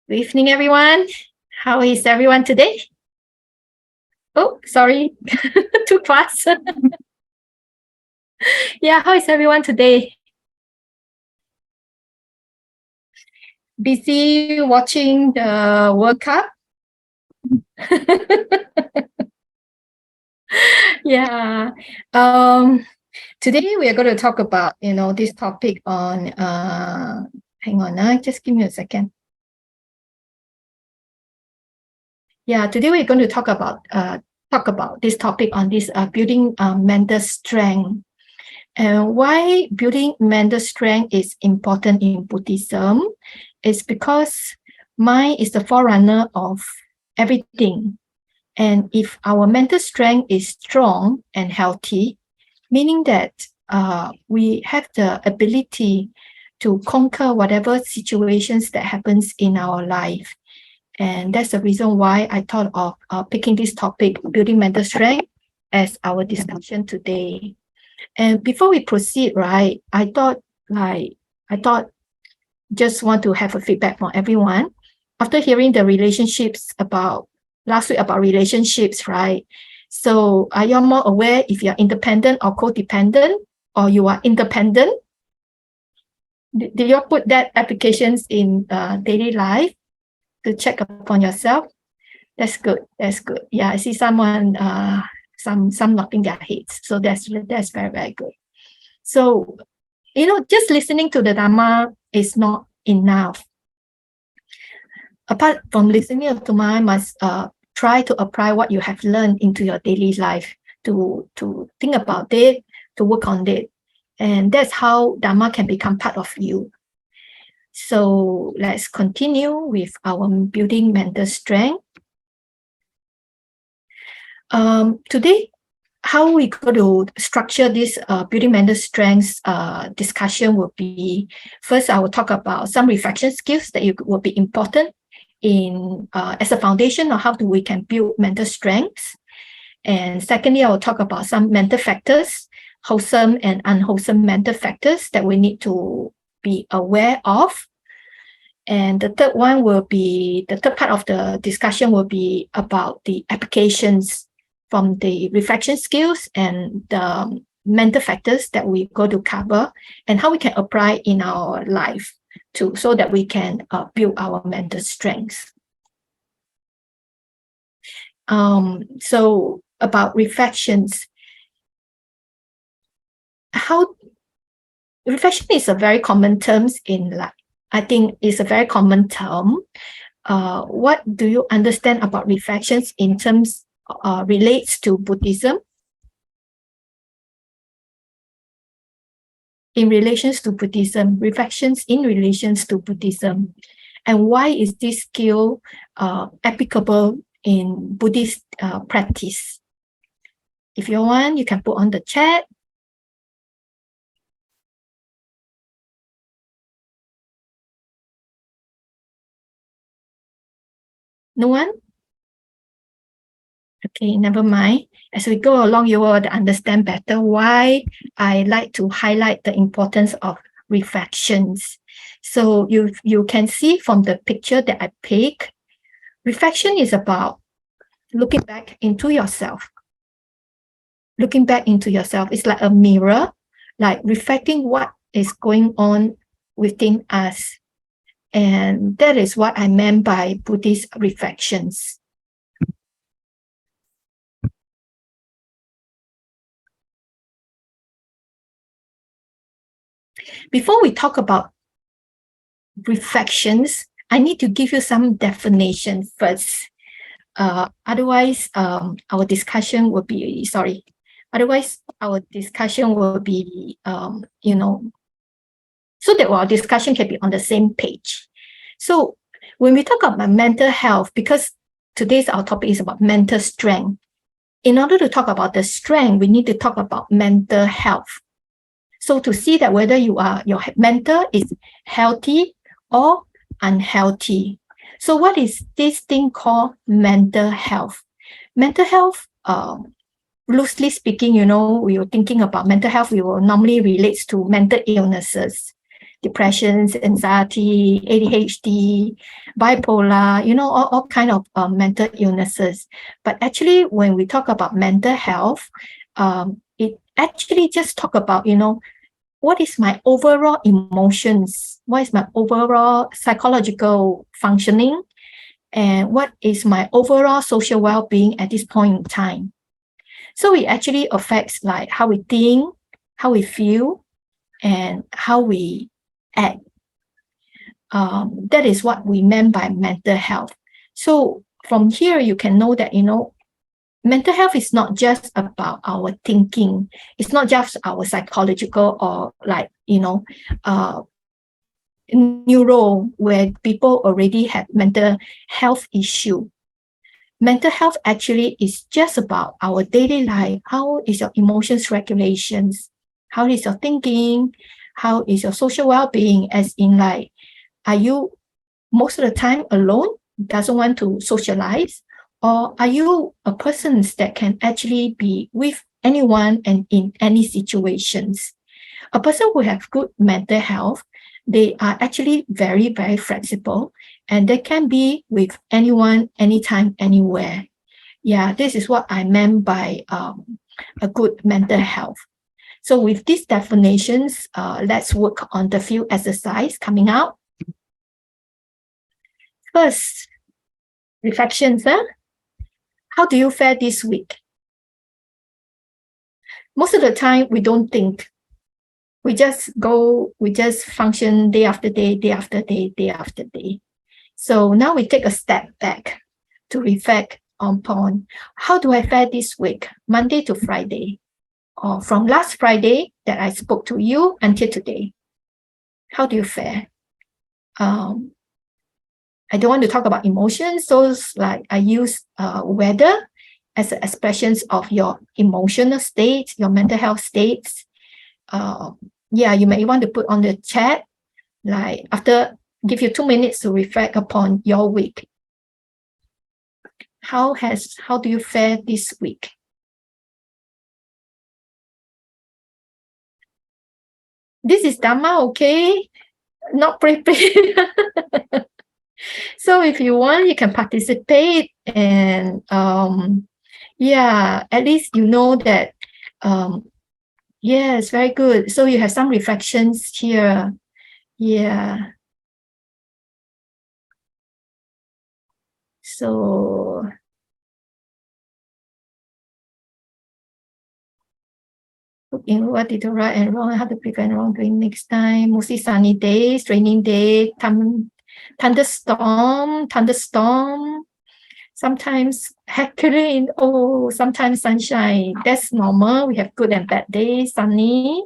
Good evening, everyone. How is everyone today? Oh, sorry, too fast. Yeah, how is everyone today? Busy watching the World Cup? Yeah. Today we are going to talk about, this topic on, hang on, just give me a second. Yeah, today we're going to talk about this topic on this building mental strength. And why building mental strength is important in Buddhism is because mind is the forerunner of everything. And if our mental strength is strong and healthy, meaning that we have the ability to conquer whatever situations that happens in our life. And that's the reason why I thought of picking this topic, building mental strength, as our discussion today. And before we proceed, right, I thought just want to have a feedback from everyone. After hearing the relationships about last week about relationships, right? So are you more aware if you're independent or codependent, or you are independent? Did you put that applications in daily life to check upon yourself? That's good. That's good. Yeah, I see someone some nodding their heads. So that's very, very good. So, just listening to the Dharma is not enough. Apart from listening to Dharma, must try to apply what you have learned into your daily life, to think about it, to work on it. And that's how Dharma can become part of you. So let's continue with our building mental strength. Today, how we go to structure this building mental strengths discussion will be, first I will talk about some reflection skills that will be important in as a foundation of how we can build mental strengths. And secondly, I will talk about some mental factors, wholesome and unwholesome mental factors that we need to be aware of. And the third part of the discussion will be about the applications from the reflection skills and the mental factors that we go to cover, and how we can apply in our life too, so that we can build our mental strengths. So about reflections, reflection is a very common term in life. I think it's a very common term. What do you understand about reflections in terms relates to Buddhism? In relations to Buddhism, reflections in relations to Buddhism, and why is this skill applicable in Buddhist practice? If you want, you can put on the chat. No one? Okay, never mind. As we go along, you will understand better why I like to highlight the importance of reflections. So you can see from the picture that I pick, reflection is about looking back into yourself. Looking back into yourself is like a mirror, like reflecting what is going on within us. And that is what I meant by Buddhist reflections. Before we talk about reflections, I need to give you some definition first. Otherwise, our discussion will be, so that our discussion can be on the same page. So when we talk about mental health, because today's our topic is about mental strength, in order to talk about the strength, we need to talk about mental health. So to see that whether your mental is healthy or unhealthy. So what is this thing called mental health? Mental health, loosely speaking, we were thinking about mental health, we will normally relate to mental illnesses, depressions, anxiety, ADHD, bipolar, all kind of mental illnesses. But actually, when we talk about mental health, it actually just talk about, what is my overall emotions? What is my overall psychological functioning? And what is my overall social well-being at this point in time? So it actually affects like how we think, how we feel, and how we act. That is what we meant by mental health. So from here, you can know that, mental health is not just about our thinking. It's not just our psychological or like, neuro where people already have mental health issue. Mental health actually is just about our daily life. How is your emotions regulations? How is your thinking? How is your social well-being? As in like, are you most of the time alone, doesn't want to socialize? Or are you a person that can actually be with anyone and in any situations? A person who have good mental health, they are actually very, very flexible, and they can be with anyone, anytime, anywhere. Yeah, this is what I meant by a good mental health. So with these definitions, let's work on the few exercise coming out. First, reflections. How do you fare this week? Most of the time, we don't think. We just function day after day, day after day, day after day. So now we take a step back to reflect upon how do I fare this week, Monday to Friday, or from last Friday that I spoke to you until today. How do you fare? I don't want to talk about emotions. So like I use weather as expressions of your emotional state, your mental health states. Yeah, you may want to put on the chat, like after, give you 2 minutes to reflect upon your week. How do you fare this week? This is Dharma, okay? Not prepared. So if you want, you can participate, and yeah, at least you know that yes, very good. So you have some reflections here. Yeah. So in what did you right and wrong, how to prevent wrongdoing next time. Mostly sunny days, raining day, thunderstorm. Sometimes hurricane, sometimes sunshine. That's normal. We have good and bad days, sunny,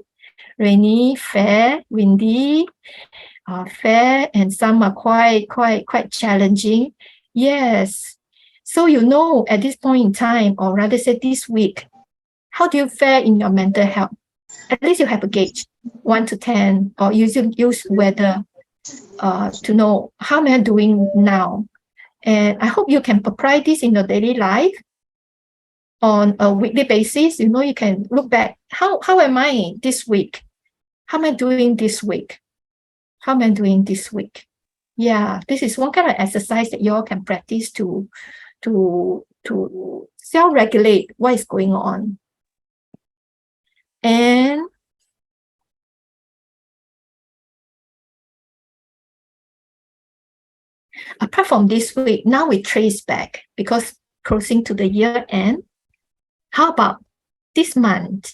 rainy, fair, windy, fair, and some are quite challenging. Yes. So at this point in time, or rather say this week, how do you fare in your mental health? At least you have a gauge, 1 to 10, or use weather to know how am I doing now. And I hope you can apply this in your daily life on a weekly basis. You can look back. How am I this week? How am I doing this week? How am I doing this week? Yeah, this is one kind of exercise that you all can practice to self-regulate what is going on. And apart from this week, now we trace back because closing to the year end. How about this month?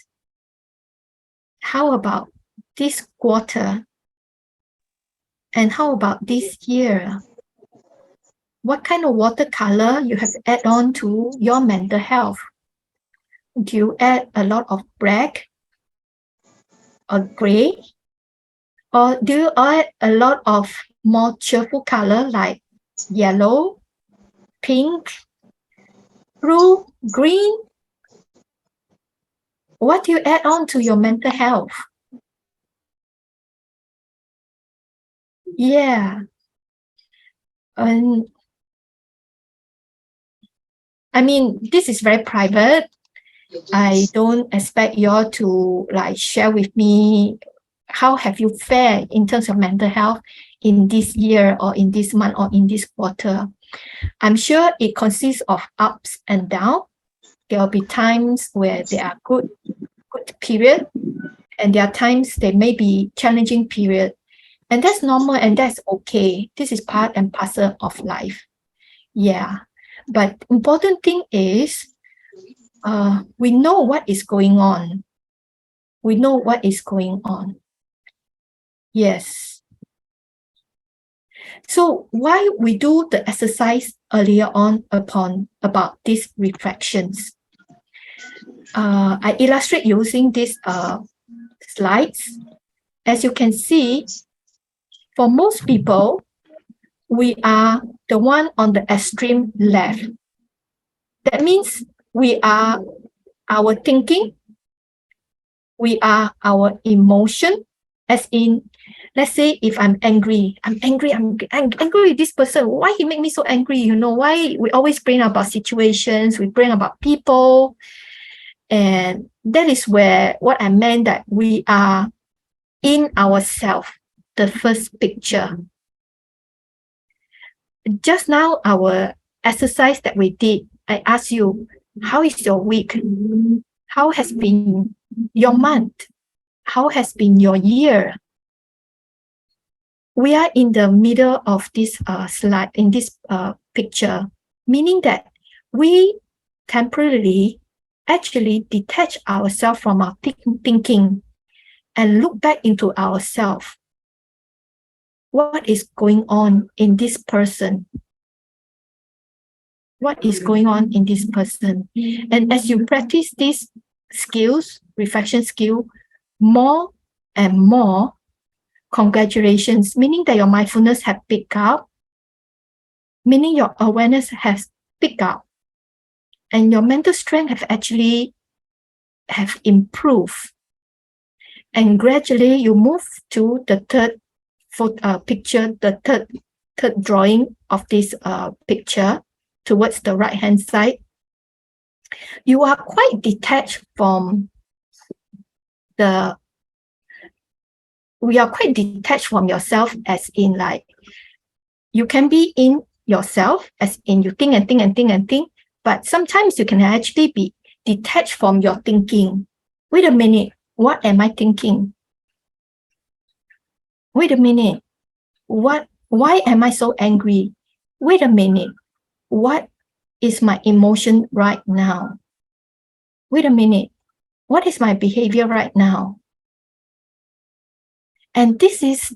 How about this quarter? And how about this year? What kind of watercolor you have add on to your mental health? Do you add a lot of black or gray? Or do you add a lot of more cheerful color like yellow, pink, blue, green? What do you add on to your mental health? Yeah. And I mean, this is very private. I don't expect you all to like share with me how have you fared in terms of mental health in this year or in this month or in this quarter? I'm sure it consists of ups and downs. There will be times where there are good period, and there are times there may be challenging period. And that's normal and that's okay. This is part and parcel of life. Yeah. But important thing is we know what is going on. We know what is going on. Yes. So why we do the exercise earlier on about these reflections? I illustrate using these slides. As you can see, for most people, we are the one on the extreme left. That means we are our thinking, we are our emotion, as in, let's say if I'm angry with this person, why he make me so angry? You know, why we always bring about situations, we bring about people. And that is where what I meant that we are in ourselves, the first picture. Just now, our exercise that we did, I asked you, how is your week? How has been your month? How has been your year? We are in the middle of this slide, in this picture, meaning that we temporarily actually detach ourselves from our thinking and look back into ourselves. What is going on in this person? What is going on in this person? And as you practice these skills, reflection skill, more and more, congratulations, meaning that your mindfulness have picked up, meaning your awareness has picked up, and your mental strength have improved. And gradually you move to the third picture, the third drawing of this picture towards the right hand side. You are quite detached from we are quite detached from yourself, as in like you can be in yourself, as in you think and think and think and think, but sometimes you can actually be detached from your thinking. Wait a minute, what am I thinking? Wait a minute, why am I so angry? Wait a minute, what is my emotion right now? Wait a minute, what is my behavior right now? And this is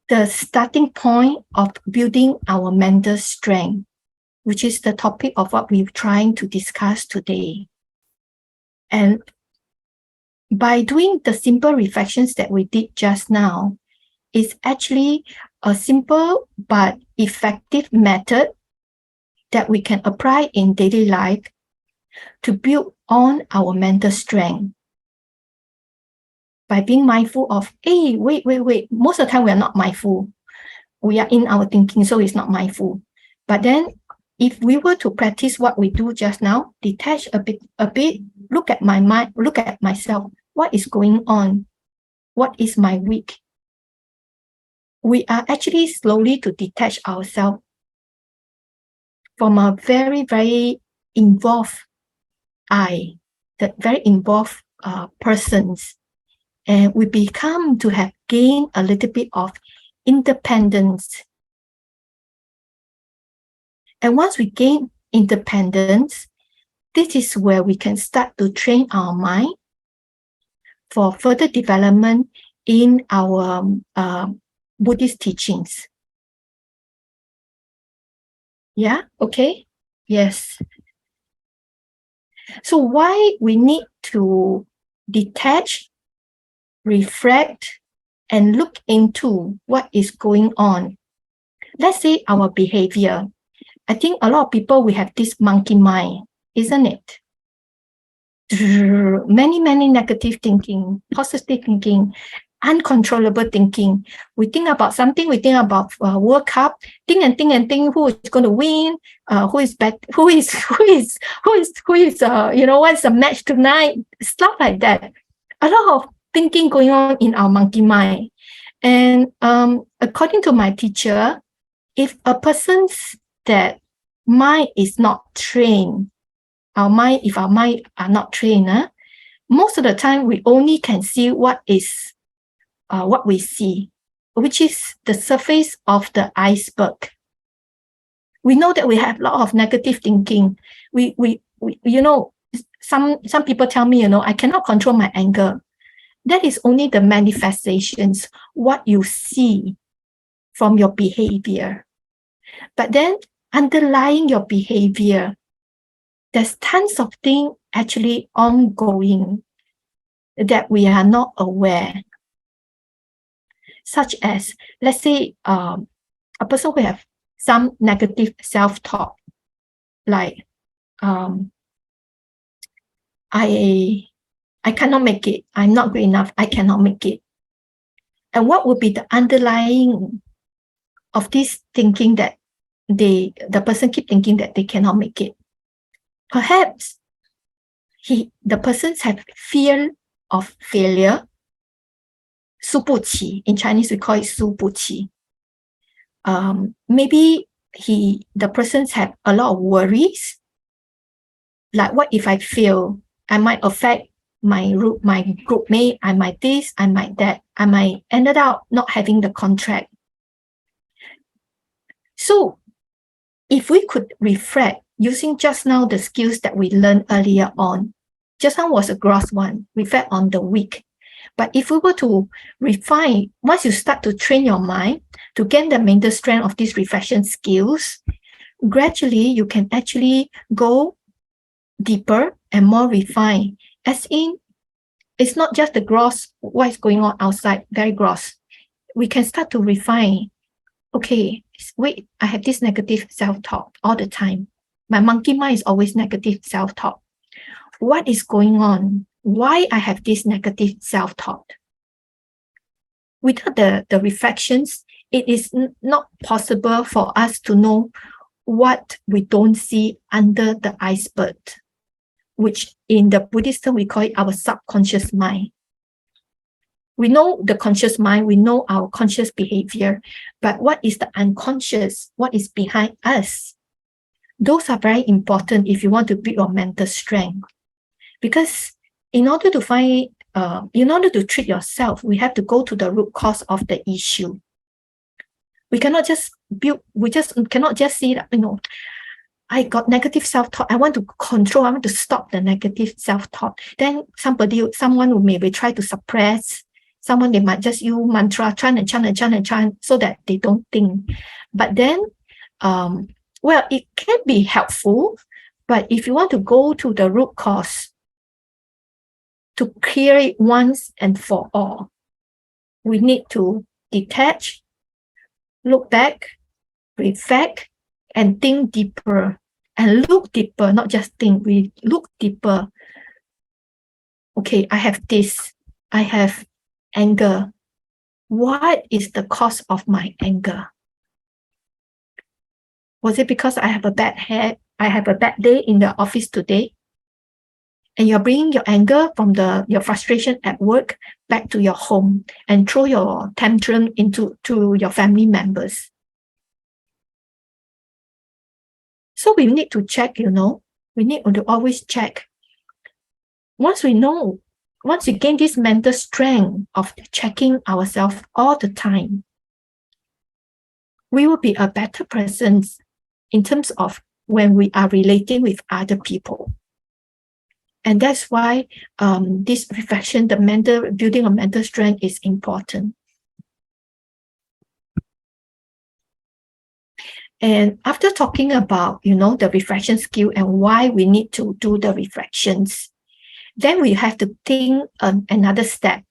the starting point of building our mental strength, which is the topic of what we're trying to discuss today. And by doing the simple reflections that we did just now, is actually a simple but effective method that we can apply in daily life to build on our mental strength. By being mindful of, hey, wait. Most of the time we are not mindful. We are in our thinking, so it's not mindful. But then if we were to practice what we do just now, detach a bit, look at my mind, look at myself. What is going on? What is my week? We are actually slowly to detach ourselves from a very, very involved I, that very involved persons. And we become to have gained a little bit of independence. And once we gain independence, this is where we can start to train our mind for further development in our Buddhist teachings. Yeah, okay? Yes. So why we need to detach, reflect, and look into what is going on. Let's say our behavior. I think a lot of people, we have this monkey mind, isn't it? Many negative thinking, positive thinking, uncontrollable thinking. We think about something, we think about World Cup, think and think who is going to win, what's the match tonight, stuff like that. A lot of thinking going on in our monkey mind. And according to my teacher, if a person's that mind is not trained, if our mind are not trained, most of the time we only can see what we see, which is the surface of the iceberg. We know that we have a lot of negative thinking. We some people tell me, I cannot control my anger. That is only the manifestations, what you see from your behavior. But then underlying your behavior, there's tons of things actually ongoing that we are not aware. Such as, let's say, a person who have some negative self-talk, like, I cannot make it. I'm not good enough. I cannot make it. And what would be the underlying of this thinking that the person keep thinking that they cannot make it? Perhaps the persons have fear of failure. 输不起. In Chinese, we call it 输不起. Maybe the persons have a lot of worries. Like, what if I fail? I might affect my group mate. I might this, I might that. I might ended up not having the contract. So if we could reflect using just now the skills that we learned earlier on, just now was a gross one, reflect on the week. But if we were to refine, once you start to train your mind to gain the mental strength of these reflection skills, gradually you can actually go deeper and more refined. As in, it's not just the gross, what is going on outside, very gross. We can start to refine. Okay, wait, I have this negative self-talk all the time. My monkey mind is always negative self-talk. What is going on? Why I have this negative self-talk? Without the reflections, it is not possible for us to know what we don't see under the iceberg, which in the Buddhist term, we call it our subconscious mind. We know the conscious mind, we know our conscious behavior, but what is the unconscious? What is behind us? Those are very important if you want to build your mental strength. Because in order to treat yourself, we have to go to the root cause of the issue. We cannot just cannot just see that, I got negative self-talk. I want to control, I want to stop the negative self-talk. Then someone will maybe try to suppress. Someone, they might just use mantra, chant so that they don't think. But then, it can be helpful, but if you want to go to the root cause, to clear it once and for all, we need to detach, look back, reflect, and think deeper. And look deeper, not just think, we look deeper. Okay, I have this, I have anger. What is the cause of my anger? Was it because I have a bad day in the office today? And you're bringing your anger from your frustration at work back to your home and throw your tantrum to your family members. So we need to check, we need to always check. Once we gain this mental strength of checking ourselves all the time, we will be a better person in terms of when we are relating with other people. And that's why this reflection, the building of mental strength is important. And after talking about, the reflection skill and why we need to do the reflections, then we have to think another step.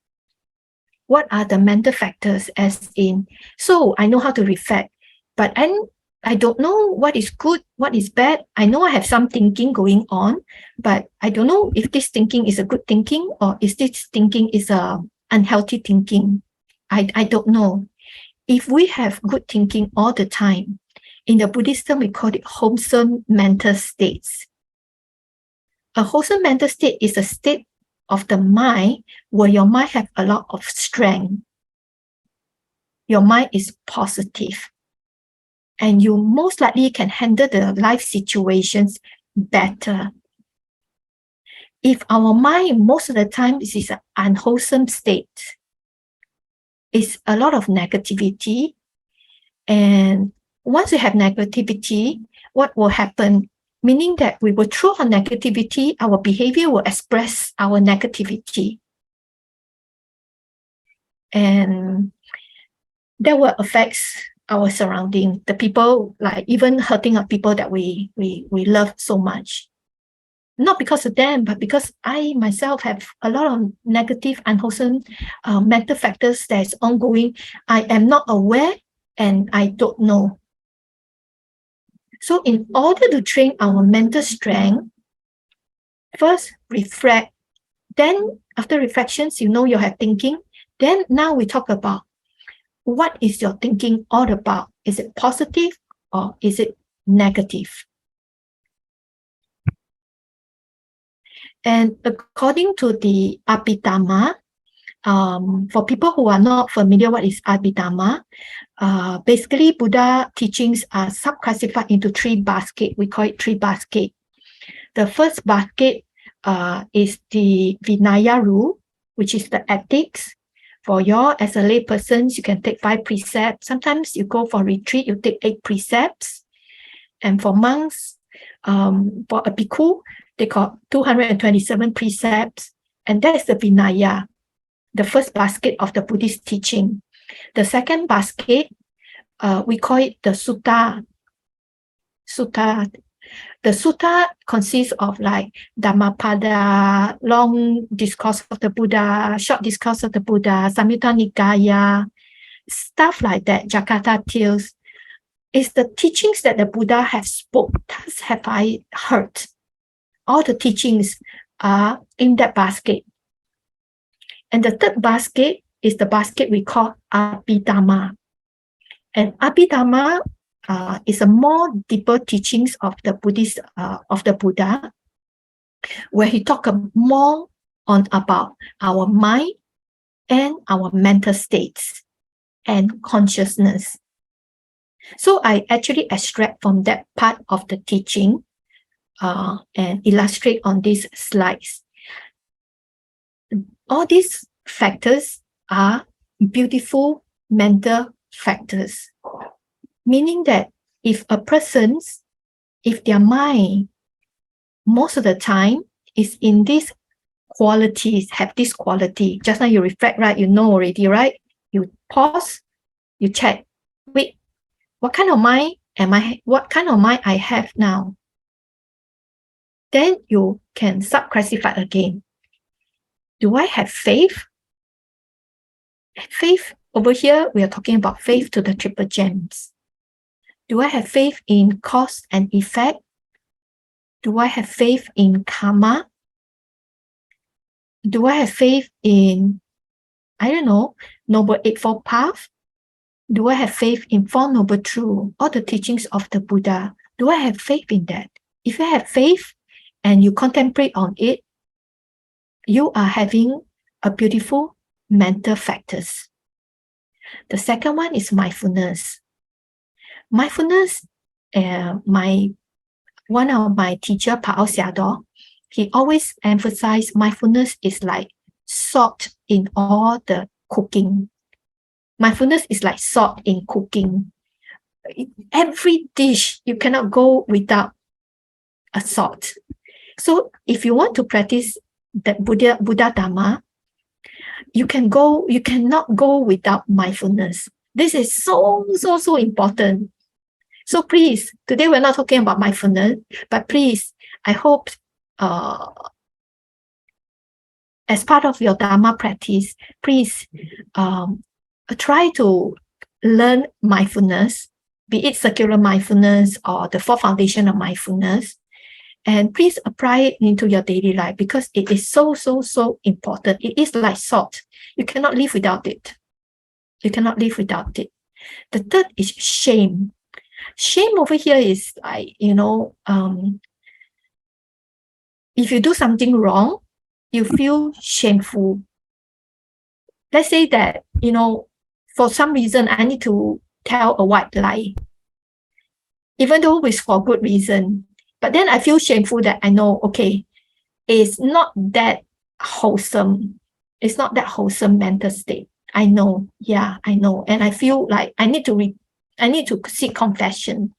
What are the mental factors so I know how to reflect, but I don't know what is good, what is bad. I know I have some thinking going on, but I don't know if this thinking is a good thinking or is this thinking is a unhealthy thinking. I don't know. If we have good thinking all the time, in the Buddhism, we call it wholesome mental states. A wholesome mental state is a state of the mind where your mind have a lot of strength. Your mind is positive. And you most likely can handle the life situations better. If our mind most of the time is an unwholesome state, it's a lot of negativity. And once you have negativity, what will happen? Meaning that we will through our negativity, our behavior will express our negativity. And that will affect our surrounding, the people, like even hurting our people that we love so much. Not because of them, but because I myself have a lot of negative, unwholesome mental factors that is ongoing. I am not aware and I don't know. So in order to train our mental strength, first reflect. Then after reflections, you know you have thinking. Then now we talk about what is your thinking all about? Is it positive or is it negative? And according to the Abhidhamma, for people who are not familiar what is Abhidhamma, basically Buddha teachings are sub-classified into three baskets. We call it three baskets. The first basket is the Vinaya rule, which is the ethics. For you as a lay person, you can take 5 precepts. Sometimes you go for retreat, you take 8 precepts. And for monks, for a bhikkhu, they got 227 precepts. And that is the Vinaya, the first basket of the Buddhist teaching. The second basket, we call it the Sutta. Sutta. The Sutta consists of like Dhammapada, long discourse of the Buddha, short discourse of the Buddha, Samyutta Nikaya, stuff like that, Jakarta Tales. It's the teachings that the Buddha has spoke. Thus have I heard. All the teachings are in that basket. And the third basket is the basket we call Abhidhamma. And Abhidhamma is a more deeper teachings of the Buddhist of the Buddha, where he talk more on about our mind and our mental states and consciousness. So I actually extract from that part of the teaching and illustrate on these slides. All these factors are beautiful mental factors, meaning that if their mind most of the time is in these qualities, have this quality, just now you reflect, right? You know already, right? You pause, you check, wait, what kind of mind I have now? Then you can sub-classify again. Do I have faith? Faith, over here, we are talking about faith to the triple gems. Do I have faith in cause and effect? Do I have faith in karma? Do I have faith in, I don't know, Noble Eightfold Path? Do I have faith in Four Noble Truths, all the teachings of the Buddha? Do I have faith in that? If you have faith and you contemplate on it, you are having a beautiful mental factors. The second one is mindfulness. Mindfulness, one of my teacher, Pao Xiado, he always emphasized mindfulness is like salt in all the cooking. Mindfulness is like salt in cooking. Every dish, you cannot go without a salt. So if you want to practice the Buddha Dhamma, you cannot go without mindfulness. This is so important. So please, today we're not talking about mindfulness, but please, I hope as part of your Dharma practice, please try to learn mindfulness, be it circular mindfulness or the 4 foundation of mindfulness, and please apply it into your daily life because it is so important. It is like salt. You cannot live without it. You cannot live without it. The third is shame. Shame over here is like, if you do something wrong, you feel shameful. Let's say that, for some reason, I need to tell a white lie, even though it's for good reason. But then I feel shameful that I know, okay, it's not that wholesome. It's not that wholesome mental state. I know. Yeah, I know. And I feel like I need to seek confession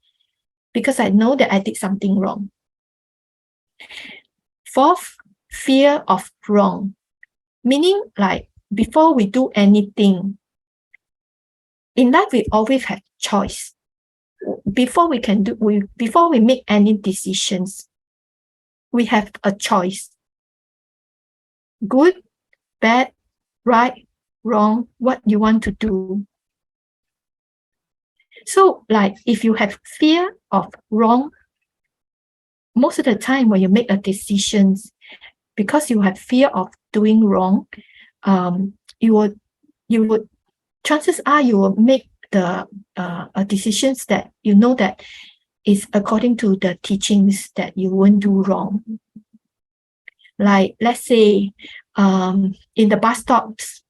because I know that I did something wrong. Fourth, fear of wrong. Meaning, like, before we do anything, in life, we always have choice. Before we make any decisions, we have a choice. Good, bad, right, wrong, what you want to do. So, like, if you have fear of wrong, most of the time when you make a decision, because you have fear of doing wrong, you would chances are you will make the decisions that you know that is according to the teachings that you won't do wrong. Like, let's say, in the bus stops,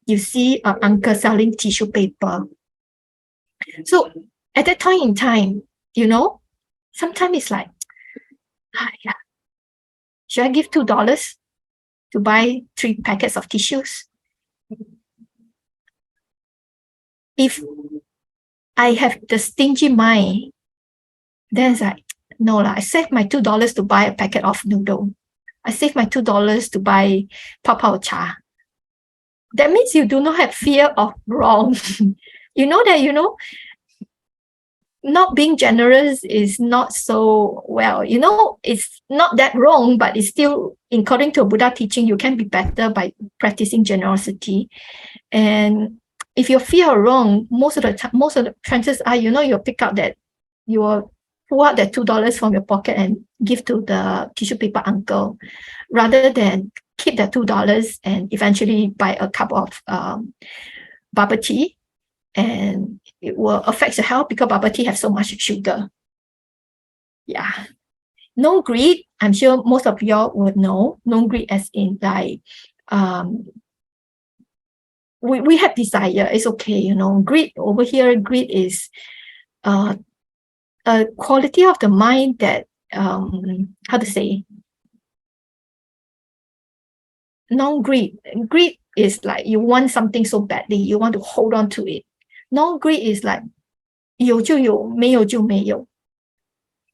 you see an uncle selling tissue paper. So at that time in time, sometimes it's like, yeah, should I give $2 to buy 3 packets of tissues? If I have the stingy mind, then it's like, no lah, I save my $2 to buy a packet of noodle. I save my $2 to buy pao cha. That means you do not have fear of wrong. You know that, not being generous is not so well, it's not that wrong, but it's still, according to Buddha teaching, you can be better by practicing generosity. And if you fear wrong, most of the chances are, you'll pick up that you will pull out that $2 from your pocket and give to the tissue paper uncle, rather than keep that $2 and eventually buy a cup of bubble tea, and it will affect your health because bubble tea has so much sugar. Yeah. No greed. I'm sure most of y'all would know. No greed as in like, we have desire. It's okay, Greed over here, greed is a quality of the mind that, how to say, non-greed. Greed is like you want something so badly, you want to hold on to it. Non-greed is like 有就有，没有就没有。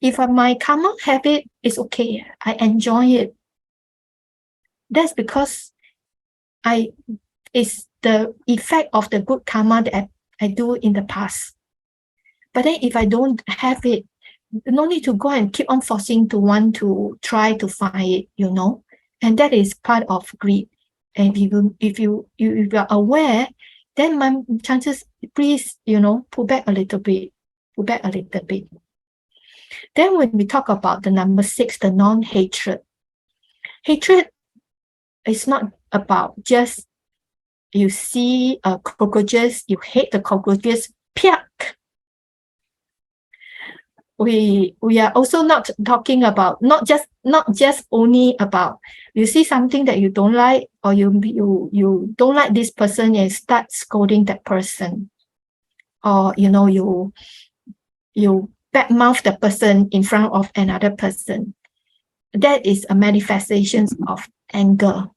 If my karma have it, it's okay. I enjoy it. That's because it's the effect of the good karma that I do in the past. But then if I don't have it, no need to go and keep on forcing to want to try to find it, and that is part of greed. And if you are aware, then my chances, please, pull back a little bit. Then when we talk about the number 6, the non-hatred, hatred is not about just you see cockroaches, you hate the cockroaches, piak. We are also not talking about not just only about you see something that you don't like, or you don't like this person and start scolding that person, or you badmouth the person in front of another person. That is a manifestation of anger.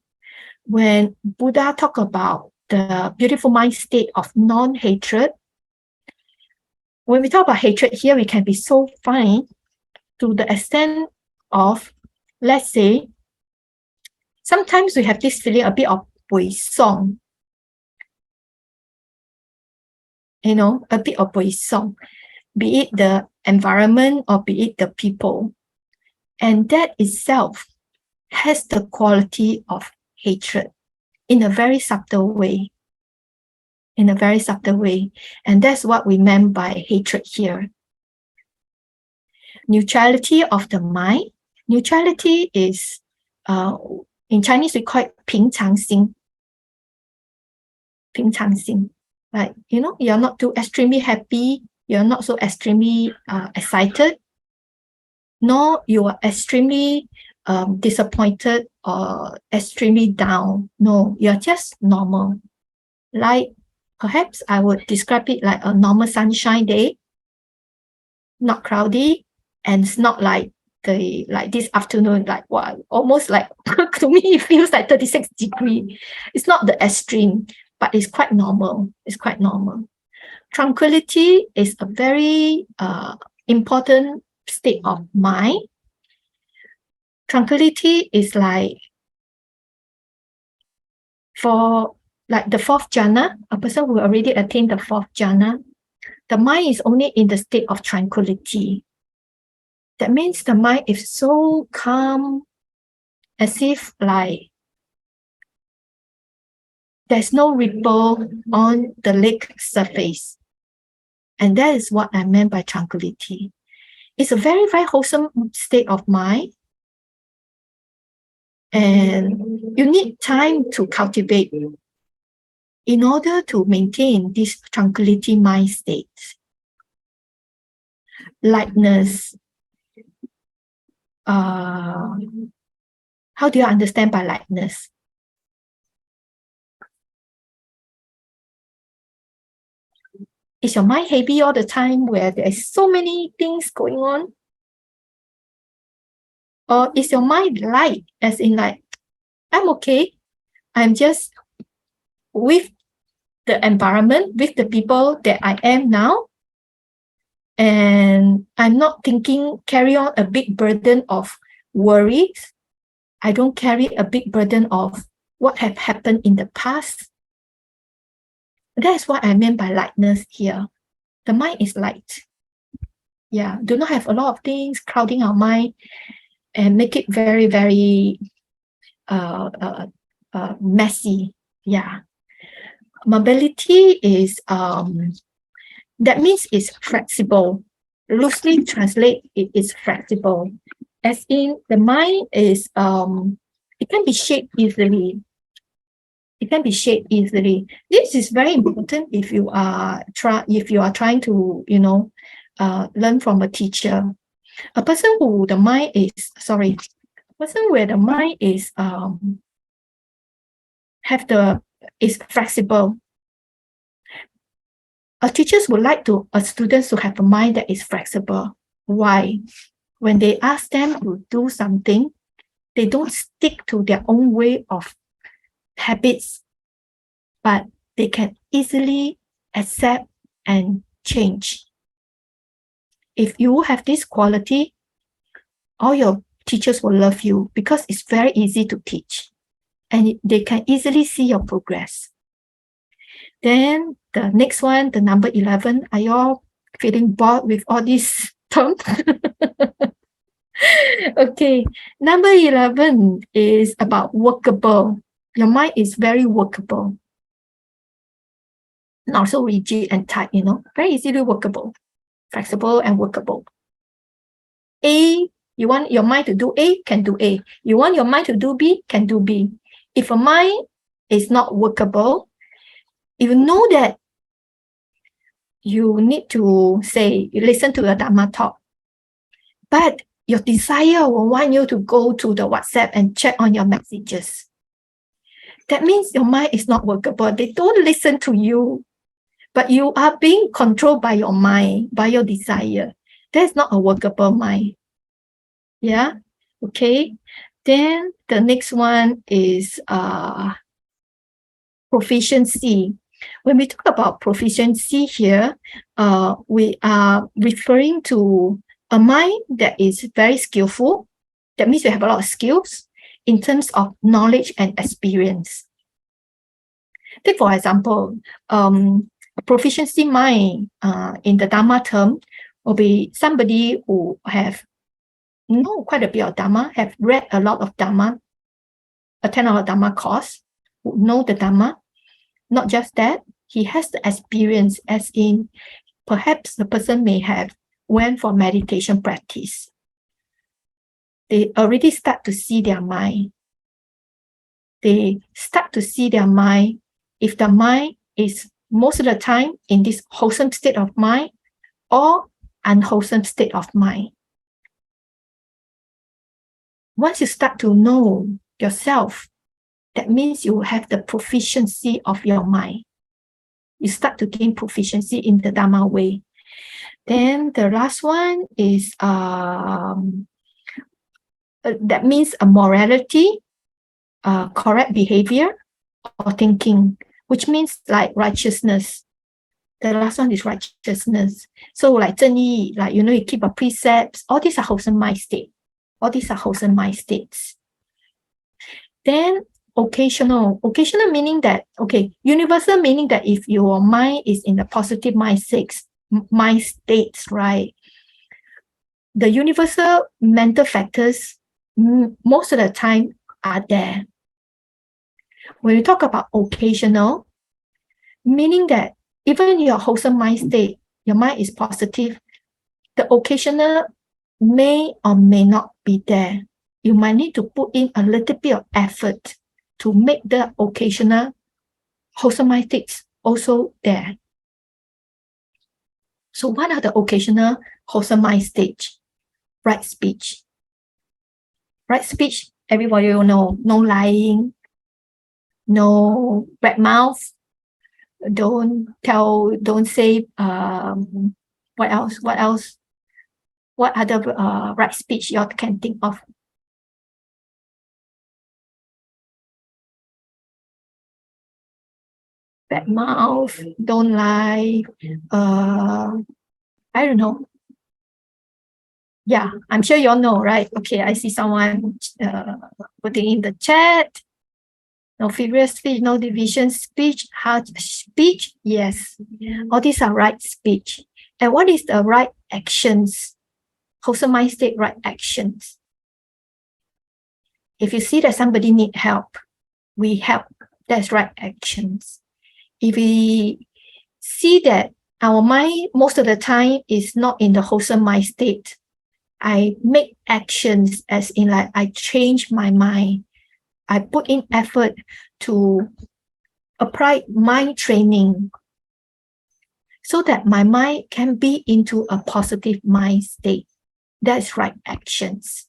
When Buddha talk about the beautiful mind state of non-hatred, when we talk about hatred here, we can be so fine to the extent of, let's say, sometimes we have this feeling a bit of buisong, a bit of buisong, be it the environment or be it the people. And that itself has the quality of hatred in a very subtle way. And that's what we meant by hatred here. Neutrality of the mind. Neutrality is, in Chinese, we call it 平常心. 平常心. Like, you're not too extremely happy, you're not so extremely excited, nor you are extremely disappointed or extremely down. No, you're just normal. Like perhaps I would describe it like a normal sunshine day, not cloudy, and it's not like this afternoon, like what almost like to me it feels like 36 degrees. It's not the extreme, but it's quite normal. It's quite normal. Tranquility is a very important state of mind. Tranquility is like for like the fourth jhana, a person who already attained the fourth jhana, the mind is only in the state of tranquility. That means the mind is so calm, as if like there's no ripple on the lake surface. And that is what I meant by tranquility. It's a very, very wholesome state of mind. And you need time to cultivate in order to maintain this tranquility mind state. Lightness. How do you understand by lightness? Is your mind heavy all the time where there's so many things going on? Or is your mind light, as in like, I'm okay, I'm just with the environment, with the people that I am now, and I'm not carry on a big burden of worries. I don't carry a big burden of what have happened in the past. That's what I meant by lightness here. The mind is light. Yeah, do not have a lot of things crowding our mind and make it very, very messy. Yeah. Mobility is, that means it's flexible. Loosely translate, it is flexible. As in, the mind is, it can be shaped easily. It can be shaped easily. This is very important if you are trying to, learn from a teacher. A person who the mind is, person where the mind is, is flexible. Teachers would like students to have a mind that is flexible. Why? When they ask them to do something, they don't stick to their own way of habits, but they can easily accept and change. If you have this quality, all your teachers will love you because it's very easy to teach and they can easily see your progress. Then the next one, the number 11, are you all feeling bored with all these terms? Okay, number 11 is about workable. Your mind is very workable. Not so rigid and tight, very easily workable, flexible and workable. A, you want your mind to do A, can do A. You want your mind to do B, can do B. If a mind is not workable, you know that you need to listen to the Dharma talk. But your desire will want you to go to the WhatsApp and check on your messages. That means your mind is not workable. They don't listen to you, but you are being controlled by your mind, by your desire. That's not a workable mind. Yeah, okay. Then the next one is proficiency. When we talk about proficiency here, we are referring to a mind that is very skillful. That means you have a lot of skills in terms of knowledge and experience. Take for example, proficiency mind in the Dharma term will be somebody who have know quite a bit of Dharma, have read a lot of Dharma, attend a lot of Dharma course, who know the Dharma. Not just that, he has the experience, as in perhaps the person may have went for meditation practice. They already start to see their mind. They start to see their mind. If the mind is most of the time in this wholesome state of mind or unwholesome state of mind. Once you start to know yourself, that means you have the proficiency of your mind. You start to gain proficiency in the Dharma way. Then the last one is that means a morality, correct behavior or thinking, which means like righteousness. The last one is righteousness. So like 正义, like, you keep a precepts. All these are wholesome mind state. All these are wholesome mind states. Then occasional meaning that, universal meaning that if your mind is in the positive mind states, right? The universal mental factors most of the time are there. When we talk about occasional, meaning that even your wholesome mind state, your mind is positive, the occasional may or may not be there. You might need to put in a little bit of effort to make the occasional wholesome mind states also there. So what are the occasional wholesome mind states? Right speech. Right speech, everybody will know. No lying, no bad mouth, don't say what else? What other right speech you can think of? Bad mouth, don't lie, I don't know. Yeah, I'm sure you all know, right? Okay, I see someone putting in the chat. No figurative speech, no division speech, hard speech. Yes, all these are right speech. And what is the right actions? Wholesome mind state, right actions. If you see that somebody need help, we help. That's right actions. If we see that our mind most of the time is not in the wholesome mind state, I make actions as in like I change my mind. I put in effort to apply mind training so that my mind can be into a positive mind state. That's right actions.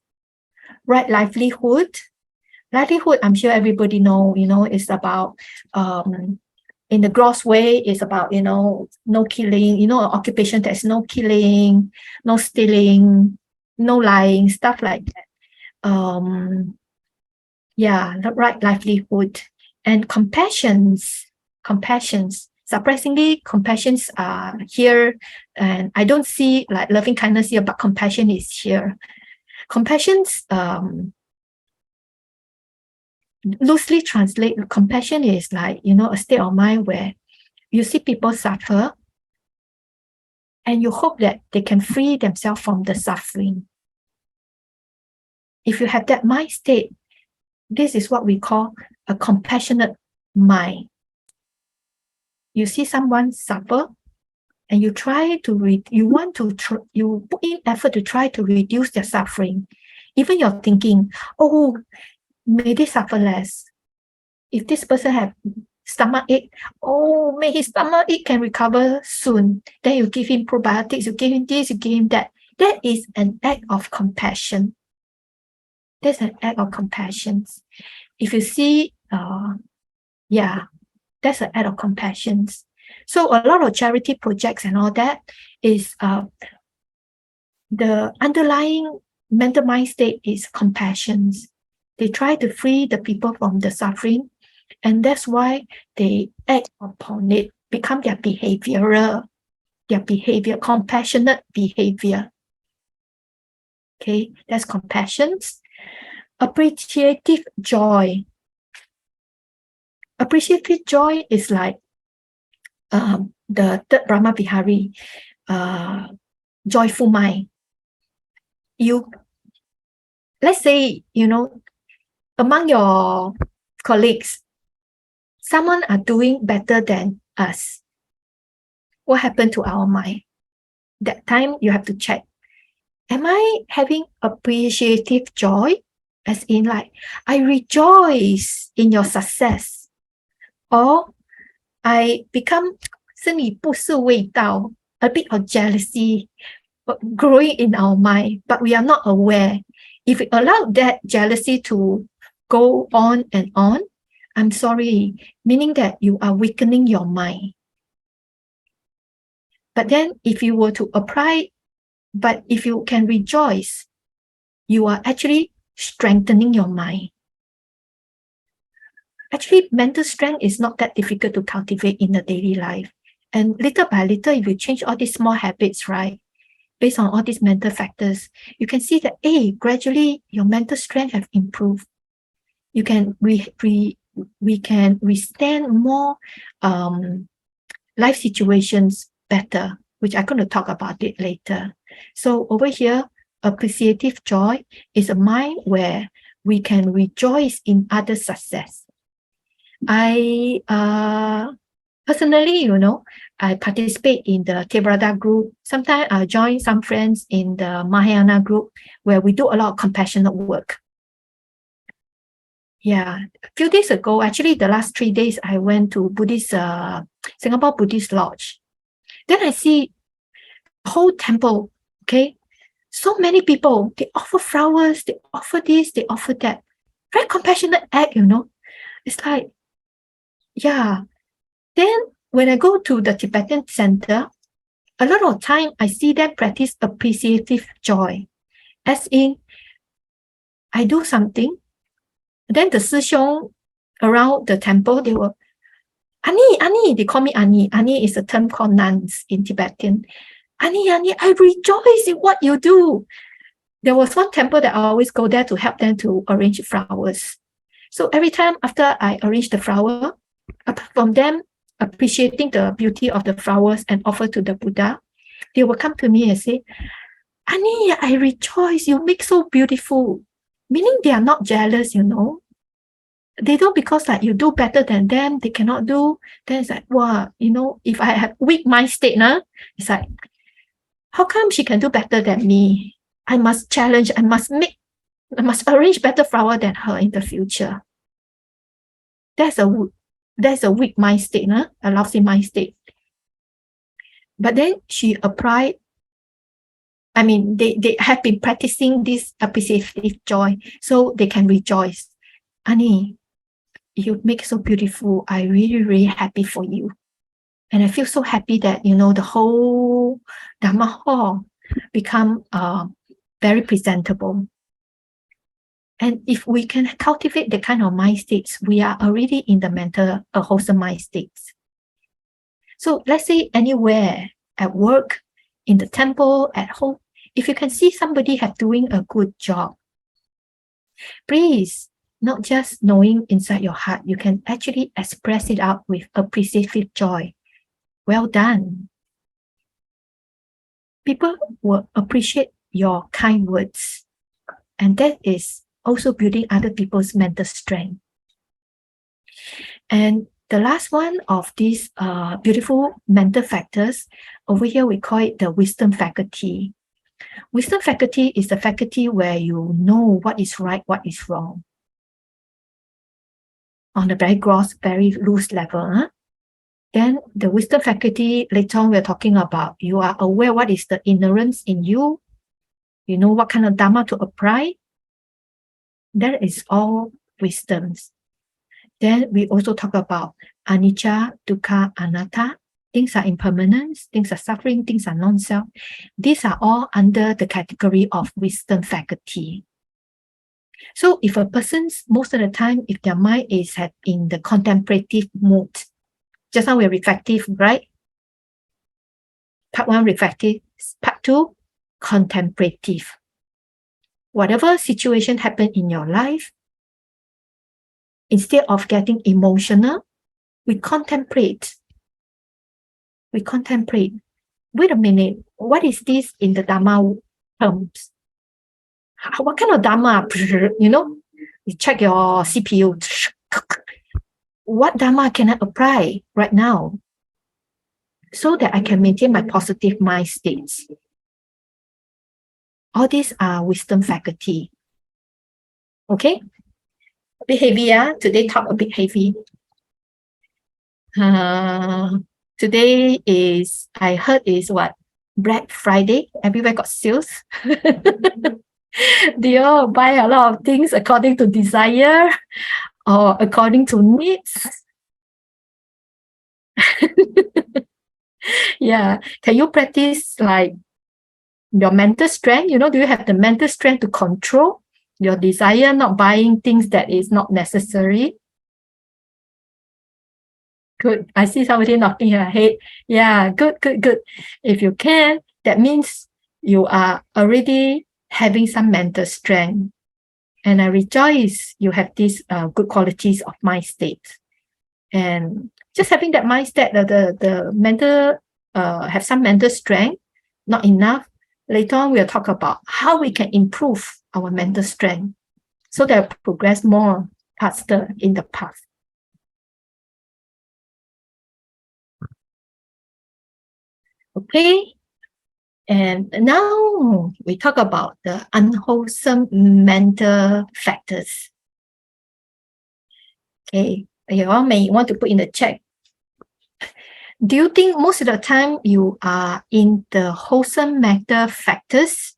Right livelihood. Livelihood, I'm sure everybody know, is about in the gross way, is about, no killing, occupation that's no killing, no stealing, no lying, stuff like that. Yeah, right livelihood. And compassions. Surprisingly, compassions are here, and I don't see like loving kindness here, but compassion is here. Compassions, loosely translate, compassion is like, a state of mind where you see people suffer and you hope that they can free themselves from the suffering. If you have that mind state, this is what we call a compassionate mind. You see someone suffer and you try to you put in effort to try to reduce their suffering. Even you're thinking, oh, may they suffer less. If this person have stomach ache, oh, may his stomach ache can recover soon. Then you give him probiotics, you give him this, you give him that. That is an act of compassion. That's an act of compassion. If you see, that's an act of compassion. So a lot of charity projects and all that is the underlying mental mind state is compassion. They try to free the people from the suffering, and that's why they act upon it, become their behavior, compassionate behavior. Okay, that's compassion. Appreciative joy. Appreciative joy is like the third Brahma Vihari, joyful mind. Let's say, among your colleagues, someone are doing better than us. What happened to our mind? That time you have to check. Am I having appreciative joy? As in like, I rejoice in your success. Or I become 生理不是味道, a bit of jealousy growing in our mind, but we are not aware. If you allow that jealousy to go on and on, I'm sorry, meaning that you are weakening your mind. But then if you were to apply, but if you can rejoice, you are actually strengthening your mind. Actually, mental strength is not that difficult to cultivate in the daily life. And little by little, if you change all these small habits, right, based on all these mental factors, you can see that, gradually your mental strength have improved. You can we can withstand more life situations better, which I'm going to talk about it later. So over here, appreciative joy is a mind where we can rejoice in other success. I personally, I participate in the Theravada group. Sometimes I join some friends in the Mahayana group where we do a lot of compassionate work. Yeah, a few days ago, actually the last 3 days, I went to Singapore Buddhist Lodge. Then I see the whole temple, okay? So many people, they offer flowers, they offer this, they offer that. Very compassionate act, It's like, yeah. Then when I go to the Tibetan center, a lot of time I see them practice appreciative joy. As in, I do something, then the Sishong around the temple, they will, Ani, they call me Ani. Ani is a term called nuns in Tibetan. Ani, I rejoice in what you do. There was one temple that I always go there to help them to arrange flowers. So every time after I arrange the flower, apart from them appreciating the beauty of the flowers and offer to the Buddha, they will come to me and say, Ani, I rejoice, you make so beautiful. Meaning they are not jealous, They don't because like you do better than them, they cannot do. Then it's like, wow, if I have weak mind state, it's like, how come she can do better than me? I must challenge, I must arrange better flower than her in the future. That's a weak mind state, a lousy mind state. But then she applied, they have been practicing this appreciative joy so they can rejoice. Ani, you make so beautiful. I really, really happy for you. And I feel so happy that, the whole Dharma hall become very presentable. And if we can cultivate the kind of mind states, we are already in the mental, wholesome mind states. So let's say anywhere, at work, in the temple, at home, if you can see somebody have doing a good job, please, not just knowing inside your heart, you can actually express it out with appreciative joy. Well done. People will appreciate your kind words. And that is also building other people's mental strength. And the last one of these beautiful mental factors, over here we call it the wisdom faculty. Wisdom faculty is the faculty where you know what is right, what is wrong. On a very gross, very loose level. Then the wisdom faculty, later on we're talking about, you are aware what is the ignorance in you. You know what kind of Dharma to apply. That is all wisdoms. Then we also talk about anicca, dukkha, anatta. Things are impermanent, things are suffering, things are non-self. These are all under the category of wisdom faculty. So if a person's, most of the time, if their mind is in the contemplative mode, just now we're reflective, right? Part 1, reflective. Part 2, contemplative. Whatever situation happened in your life, instead of getting emotional, we contemplate. Wait a minute, what is this in the Dharma terms? What kind of Dharma? You check your CPU. What Dharma can I apply right now so that I can maintain my positive mind states? All these are wisdom faculty. Okay? A bit heavy, Today talk a bit heavy. Today is, I heard is what? Black Friday. Everywhere got sales. Do you all buy a lot of things according to desire or according to needs? Yeah. Can you practice like your mental strength? Do you have the mental strength to control your desire, not buying things that is not necessary? Good. I see somebody knocking her head. Yeah, good, good, good. If you can, that means you are already having some mental strength. And I rejoice you have these good qualities of mind state. And just having that mind state, the mental, have some mental strength, not enough. Later on, we'll talk about how we can improve our mental strength so that we progress more faster in the path. Okay. And now we talk about the unwholesome mental factors. Okay. You all may want to put in the chat. Do you think most of the time you are in the wholesome mental factors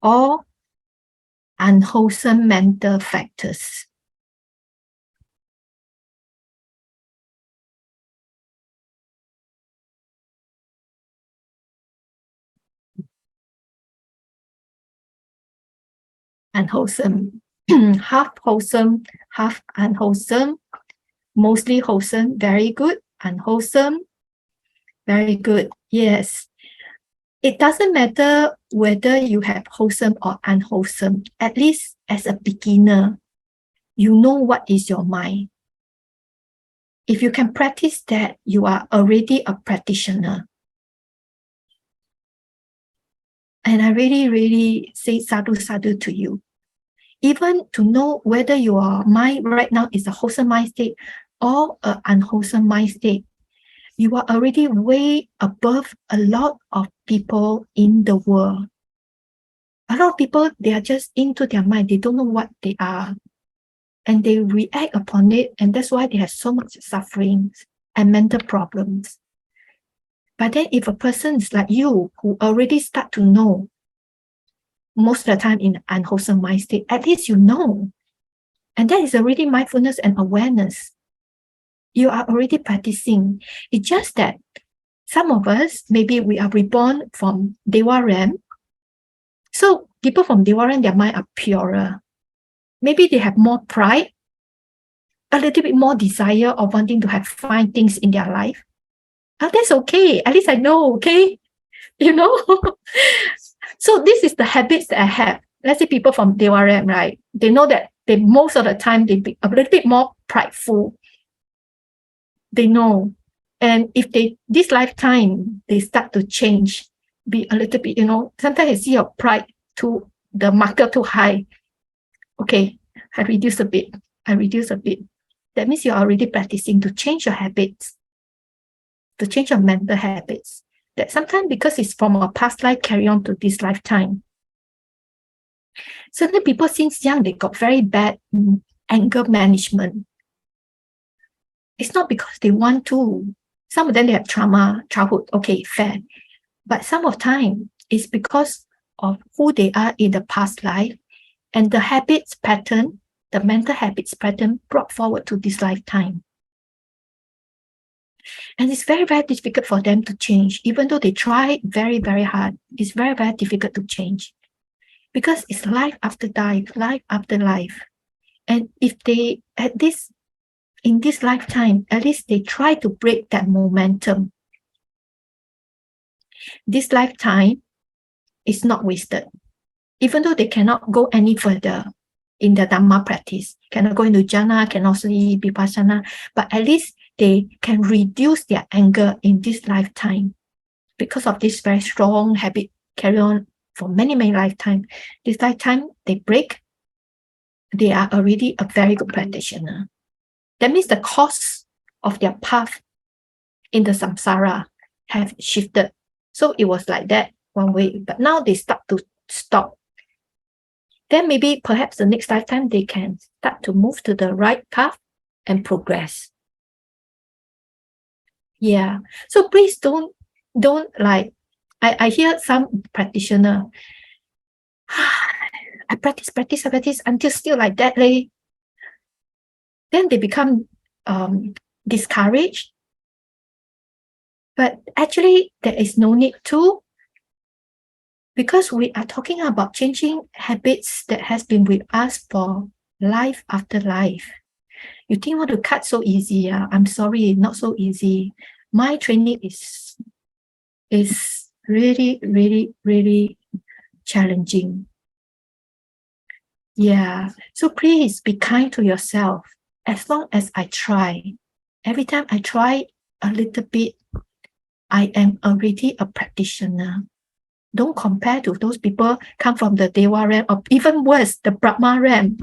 or unwholesome mental factors? Unwholesome. Half wholesome, half unwholesome. Mostly wholesome, very good. Unwholesome, very good. Yes. It doesn't matter whether you have wholesome or unwholesome. At least as a beginner, you know what is your mind. If you can practice that, you are already a practitioner. And I really, really say sadhu sadhu to you. Even to know whether your mind right now is a wholesome mind state or an unwholesome mind state, you are already way above a lot of people in the world. A lot of people, they are just into their mind. They don't know what they are. And they react upon it. And that's why they have so much suffering and mental problems. But then if a person is like you, who already start to know, most of the time in unwholesome mind state, at least you know. And that is already mindfulness and awareness. You are already practicing. It's just that some of us, maybe we are reborn from Dewa Ram. So people from Dewa Ram, their mind are purer. Maybe they have more pride, a little bit more desire of wanting to have fine things in their life. Oh, that's okay. At least I know, okay? So this is the habits that I have. Let's say people from Dewa Ram, right? They know that they most of the time they be a little bit more prideful. They know. And if this lifetime, they start to change, be a little bit, sometimes you see your pride to the marker too high. Okay, I reduce a bit. That means you're already practicing to change your habits, to change your mental habits. That sometimes because it's from a past life, carry on to this lifetime. Certain people since young, they got very bad anger management. It's not because they want to. Some of them, they have trauma, childhood, okay, fair. But some of time, it's because of who they are in the past life and the habits pattern, the mental habits pattern brought forward to this lifetime. And it's very, very difficult for them to change. Even though they try very, very hard, it's very, very difficult to change. Because it's life after life after life. And if they, in this lifetime, at least they try to break that momentum. This lifetime is not wasted. Even though they cannot go any further in the Dhamma practice, cannot go into jhana, cannot see vipassana, but at least they can reduce their anger in this lifetime because of this very strong habit carry on for many, many lifetimes. This lifetime, they break, they are already a very good practitioner. That means the course of their path in the samsara have shifted. So it was like that one way, but now they start to stop. Then maybe perhaps the next lifetime they can start to move to the right path and progress. Yeah. So please don't like, I hear some practitioner, I practice until still like that. Then they become discouraged. But actually, there is no need to, because we are talking about changing habits that has been with us for life after life. You think want to cut so easy? I'm sorry, not so easy. My training is really, really, really challenging. Yeah. So please be kind to yourself. As long as I try, every time I try a little bit, I am already a practitioner. Don't compare to those people come from the Dewa realm, or even worse, the Brahma realm.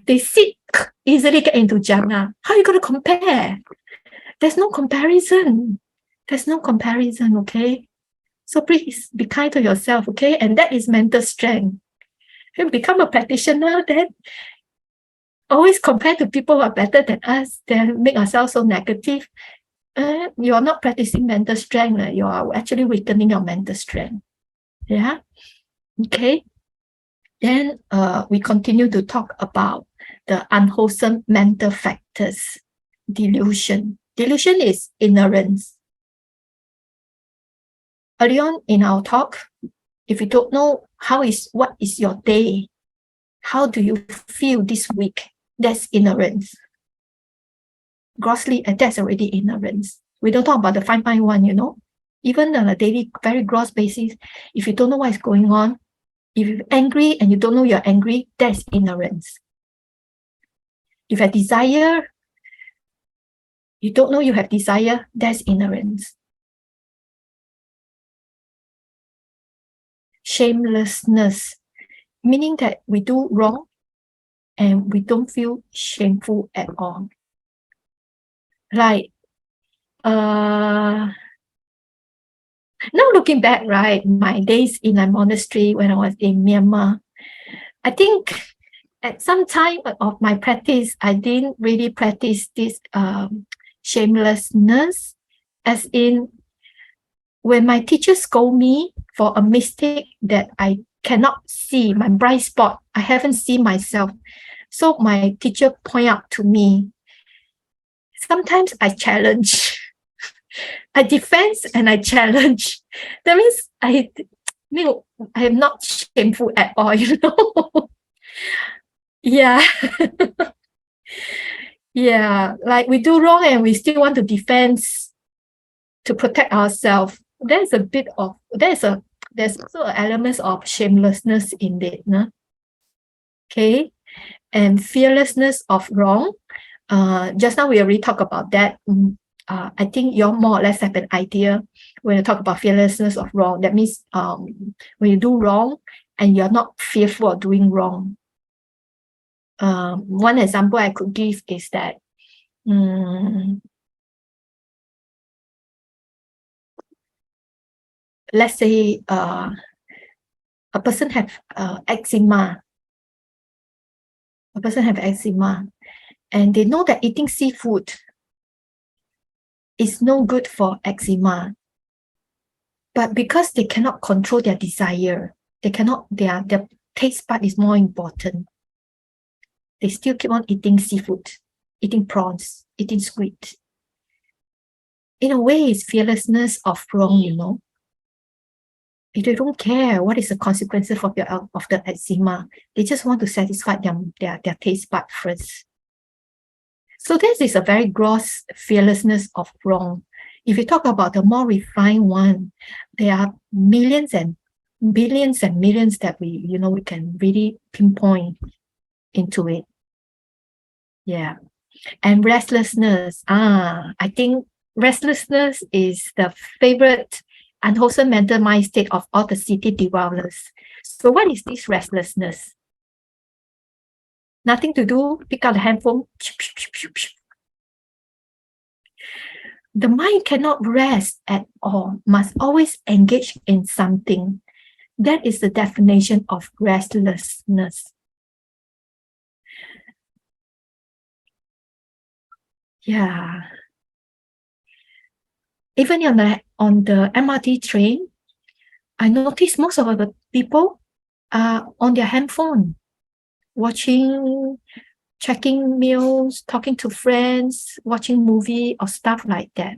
They sit easily get into jhana. How are you going to compare? There's no comparison. There's no comparison, okay? So please be kind to yourself, okay? And that is mental strength. You become a practitioner, then always compare to people who are better than us, then make ourselves so negative. You're not practicing mental strength. You are actually weakening your mental strength. Yeah. Okay. Then we continue to talk about the unwholesome mental factors. Delusion. Delusion is ignorance. Early on in our talk, if you don't know what is your day, how do you feel this week, that's ignorance. Grossly, and that's already ignorance. We don't talk about the fine one, even on a daily, very gross basis. If you don't know what is going on, if you're angry and you don't know you're angry, that's ignorance. If you have desire, you don't know you have desire, that's ignorance. Shamelessness, meaning that we do wrong and we don't feel shameful at all. Like, now looking back, right, my days in a monastery when I was in Myanmar, I think at some time of my practice, I didn't really practice this shamelessness, as in when my teacher scold me for a mistake that I cannot see, my blind spot, I haven't seen myself. So my teacher point out to me. Sometimes I challenge. I defend and I challenge. That means I am not shameful at all, Yeah. Yeah. Like we do wrong and we still want to defend to protect ourselves. There's also an element of shamelessness in it. No? Okay. And fearlessness of wrong. Just now we already talked about that. I think you more or less have an idea when you talk about fearlessness of wrong. That means when you do wrong and you're not fearful of doing wrong. One example I could give is that let's say a person have eczema. A person have eczema and they know that eating seafood is no good for eczema. But because they cannot control their desire, their taste bud is more important. They still keep on eating seafood, eating prawns, eating squid. In a way, it's fearlessness of wrong, They don't care what is the consequences of the eczema. They just want to satisfy their taste bud first. So this is a very gross fearlessness of wrong. If you talk about the more refined one, there are millions and billions and millions that we can really pinpoint into it. Yeah. And restlessness. I think restlessness is the favorite unwholesome mental mind state of all the city dwellers. So what is this restlessness? Nothing to do, pick up the handphone. The mind cannot rest at all, must always engage in something. That is the definition of restlessness. Yeah. Even on the MRT train, I notice most of the people, on their handphone, watching, checking mails, talking to friends, watching movie or stuff like that.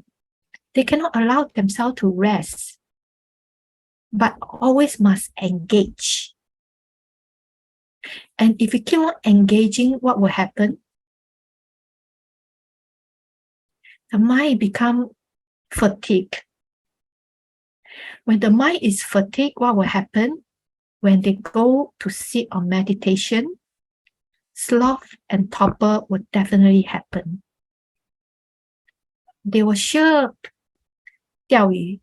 They cannot allow themselves to rest, but always must engage. And if you keep on engaging, what will happen? The mind become fatigued. When the mind is fatigued, what will happen? When they go to sit on meditation, sloth and torpor will definitely happen. They will sure 钓鱼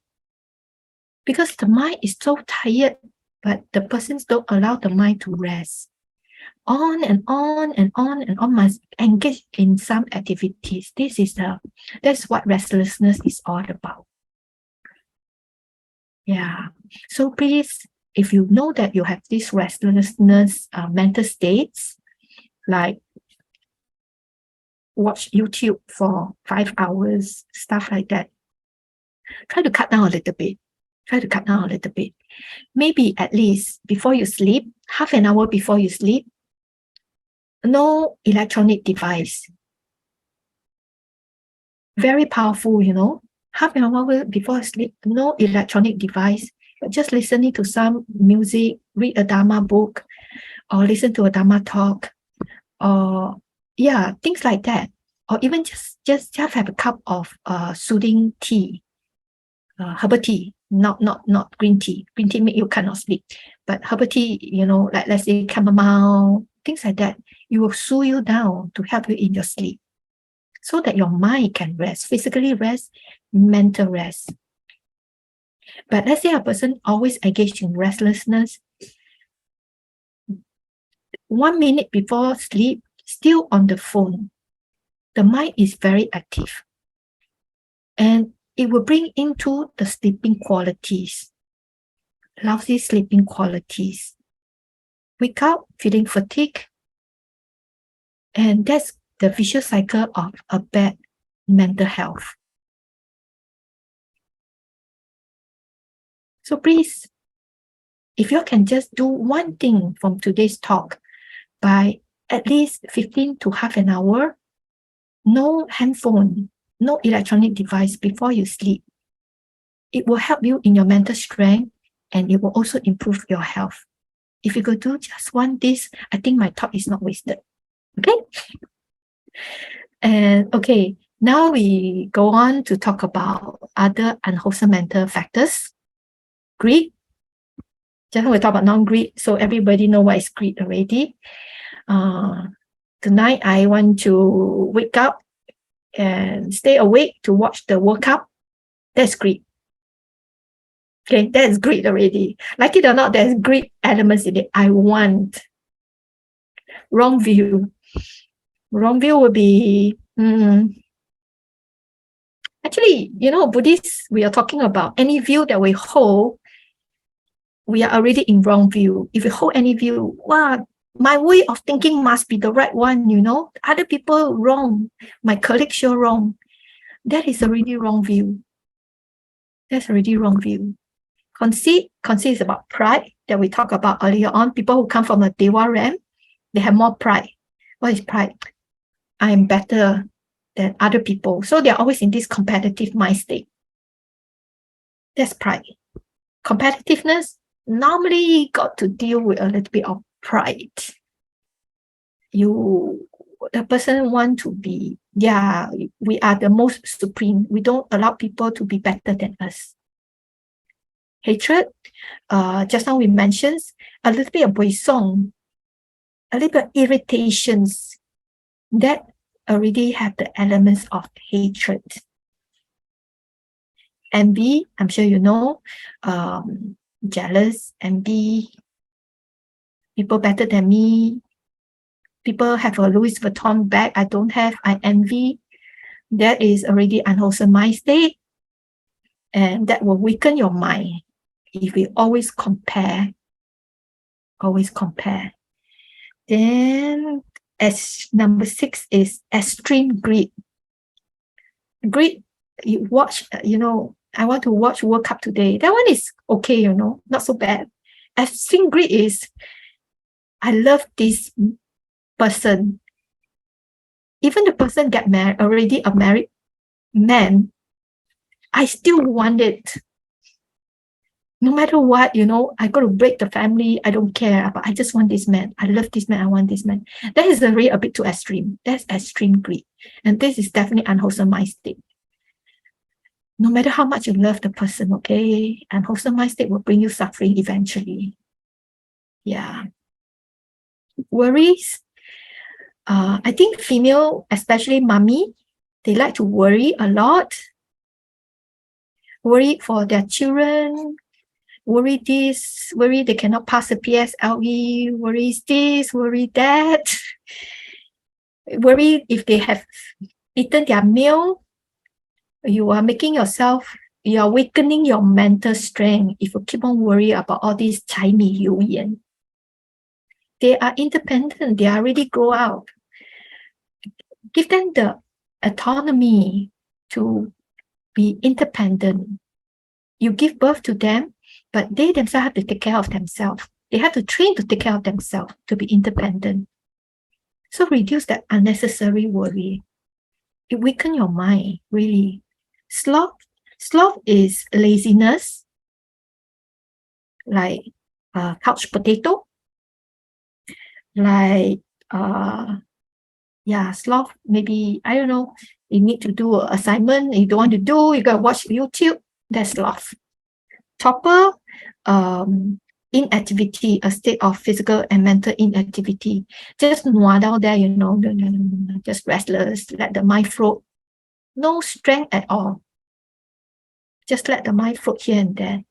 because the mind is so tired, but the persons don't allow the mind to rest. On and on and on and on must engage in some activities. That's what restlessness is all about. Yeah. So please, if you know that you have this restlessness mental states, like watch YouTube for 5 hours, stuff like that, try to cut down a little bit. Maybe at least before you sleep, half an hour before you sleep, no electronic device. Very powerful, half an hour before sleep, no electronic device, but just listening to some music, read a Dharma book, or listen to a Dharma talk, or things like that. Or even just have a cup of soothing tea, herbal tea, not green tea. Green tea make you cannot sleep, but herbal tea, like let's say chamomile, things like that, it will soothe you down to help you in your sleep, so that your mind can rest, physically rest, mental rest. But let's say a person always engaged in restlessness, 1 minute before sleep, still on the phone, the mind is very active. And it will bring into the sleeping qualities, lousy sleeping qualities. Wake up feeling fatigued, and that's the vicious cycle of a bad mental health. So please, if you can just do one thing from today's talk by at least 15 to half an hour, no handphone, no electronic device before you sleep, it will help you in your mental strength, and it will also improve your health. If you could do just one this, I think my talk is not wasted. Okay? And okay, now we go on to talk about other unwholesome mental factors. Greed. Just now we talk about non-greed, so everybody know what is greed already. Tonight I want to wake up and stay awake to watch the World Cup. That's greed. Okay, that's greed already. Like it or not, there's greed elements in it. I want. Wrong view. Wrong view would be, actually, Buddhists, we are talking about any view that we hold, we are already in wrong view. If you hold any view, my way of thinking must be the right one, other people wrong, my colleagues sure wrong. That is already wrong view. That's already wrong view. Conceit is about pride that we talked about earlier on. People who come from a Dewa realm, they have more pride. What is pride? I am better than other people. So they're always in this competitive mind state. That's pride. Competitiveness normally got to deal with a little bit of pride. The person want to be, we are the most supreme. We don't allow people to be better than us. Hatred, just now we mentioned a little bit of buisong, a little bit of irritations, that already have the elements of hatred. Envy, I'm sure you know, jealous, envy, people better than me, people have a Louis Vuitton bag I don't have, I envy. That is already unwholesome mind state, and that will weaken your mind if we always compare. Then as number 6 is extreme greed. Greed, you watch, I want to watch World Cup today. That one is okay, not so bad. Extreme greed is, I love this person. Even the person get married, already a married man, I still want it. No matter what, I got to break the family. I don't care, but I just want this man. I love this man. I want this man. That is really a bit too extreme. That's extreme greed. And this is definitely unwholesome mind state. No matter how much you love the person, okay, unwholesome mind state will bring you suffering eventually. Yeah. Worries. I think female, especially mommy, they like to worry a lot. Worry for their children, worry this, worry they cannot pass the PSLE, worry this, worry that, worry if they have eaten their meal. You are making yourself, you are weakening your mental strength if you keep on worrying about all these Chinese yuan. They are independent, they already grow out. Give them the autonomy to be independent. You give birth to them, but they themselves have to take care of themselves. They have to train to take care of themselves, to be independent. So reduce that unnecessary worry. It weakens your mind, really. Sloth is laziness, like couch potato, like sloth. Maybe, I don't know, you need to do an assignment, you don't want to do, you gotta watch YouTube. That's sloth. Topper, inactivity, a state of physical and mental inactivity. Just nua down there, just restless, let the mind float. No strength at all. Just let the mind float here and there.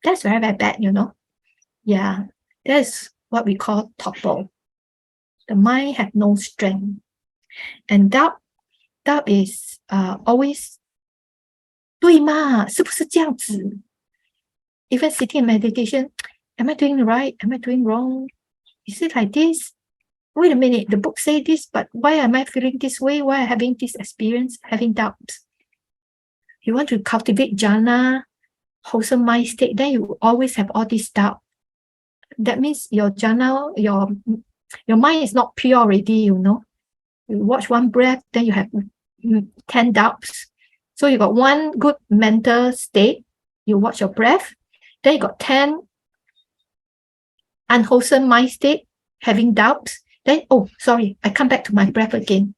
That's very, very bad, Yeah, that's what we call topple. The mind have no strength. And doubt is always 对吗？是不是这样子？ Even sitting in meditation, am I doing right? Am I doing wrong? Is it like this? Wait a minute, the book say this, but why am I feeling this way? Why am I having this experience? Having doubts. You want to cultivate jhana, wholesome mind state, then you always have all this doubt. That means your jhana, your mind is not pure already, You watch one breath, then you have 10 doubts. So you got one good mental state, you watch your breath, then you got 10 unwholesome mind state, having doubts. Then, I come back to my breath again.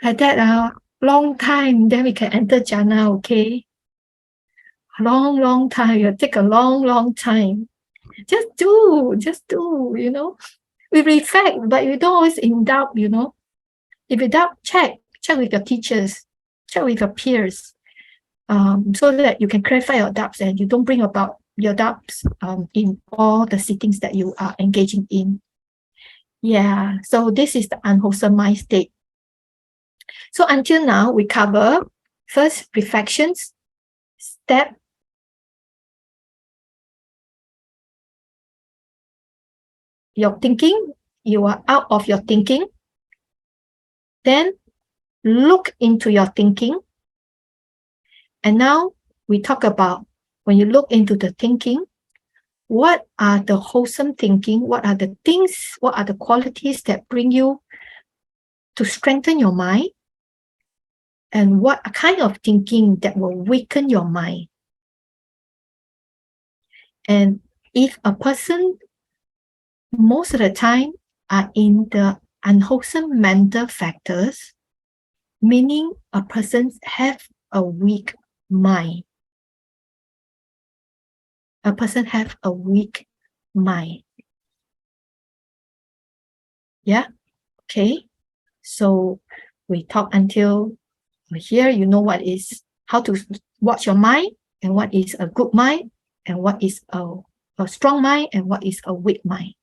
Like that, long time, then we can enter jhana, okay? Long time. It'll take a long time. Just do, We reflect, but you don't always in doubt, If you doubt, check with your teachers, check with your peers, so that you can clarify your doubts and you don't bring about your doubts in all the sittings that you are engaging in. Yeah, so this is the unwholesome mind state. So until now, we cover first reflections, step, your thinking, you are out of your thinking. Then look into your thinking. And now we talk about when you look into the thinking, what are the wholesome thinking? What are the things? What are the qualities that bring you to strengthen your mind? And what kind of thinking that will weaken your mind? And if a person most of the time are in the unwholesome mental factors, meaning a person have a weak mind. A person have a weak mind. Yeah, okay. So we talk until here, you know what is how to watch your mind and what is a good mind and what is a strong mind and what is a weak mind.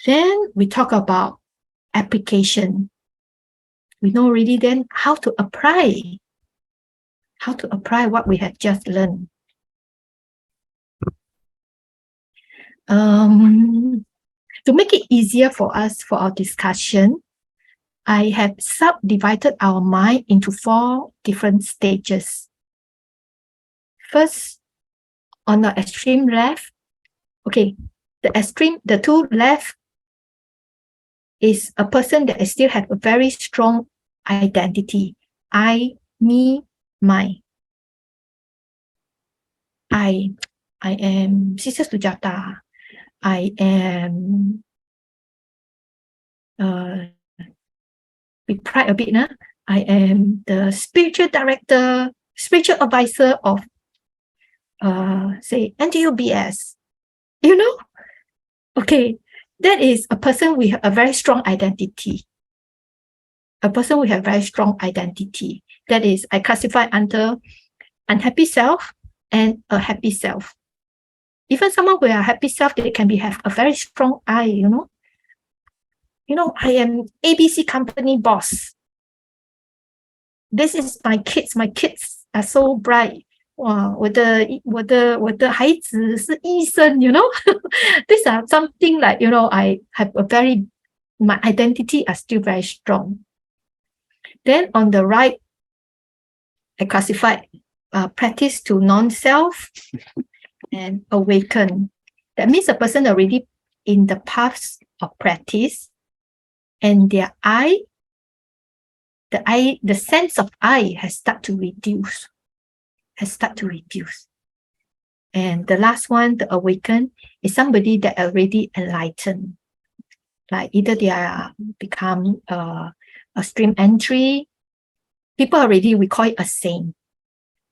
Then we talk about application. We know already then how to apply what we have just learned. To make it easier for us for our discussion, I have subdivided our mind into 4 different stages. First, on the extreme left, okay, the 2 left is a person that still have a very strong identity. I, me, my. I am Sister Sujata. I am be pride a bit, nah? I am the spiritual director, spiritual advisor of say NTUBS. You know? Okay, that is a person with a very strong identity. A person with a very strong identity. That is, I classify under unhappy self and a happy self. Even someone with a happy self, they can have a very strong I, you know. I am ABC company boss. This is my kids. My kids are so bright. 哇，我的孩子是医生 you know. These are something like, I have my identity are still very strong. Then on the right, I classify practice to non-self and awaken. That means a person already in the paths of practice, and their the sense of I has started to reduce. And the last one, the awaken, is somebody that already enlightened. Like either they are become a stream entry. People already, we call it a saint.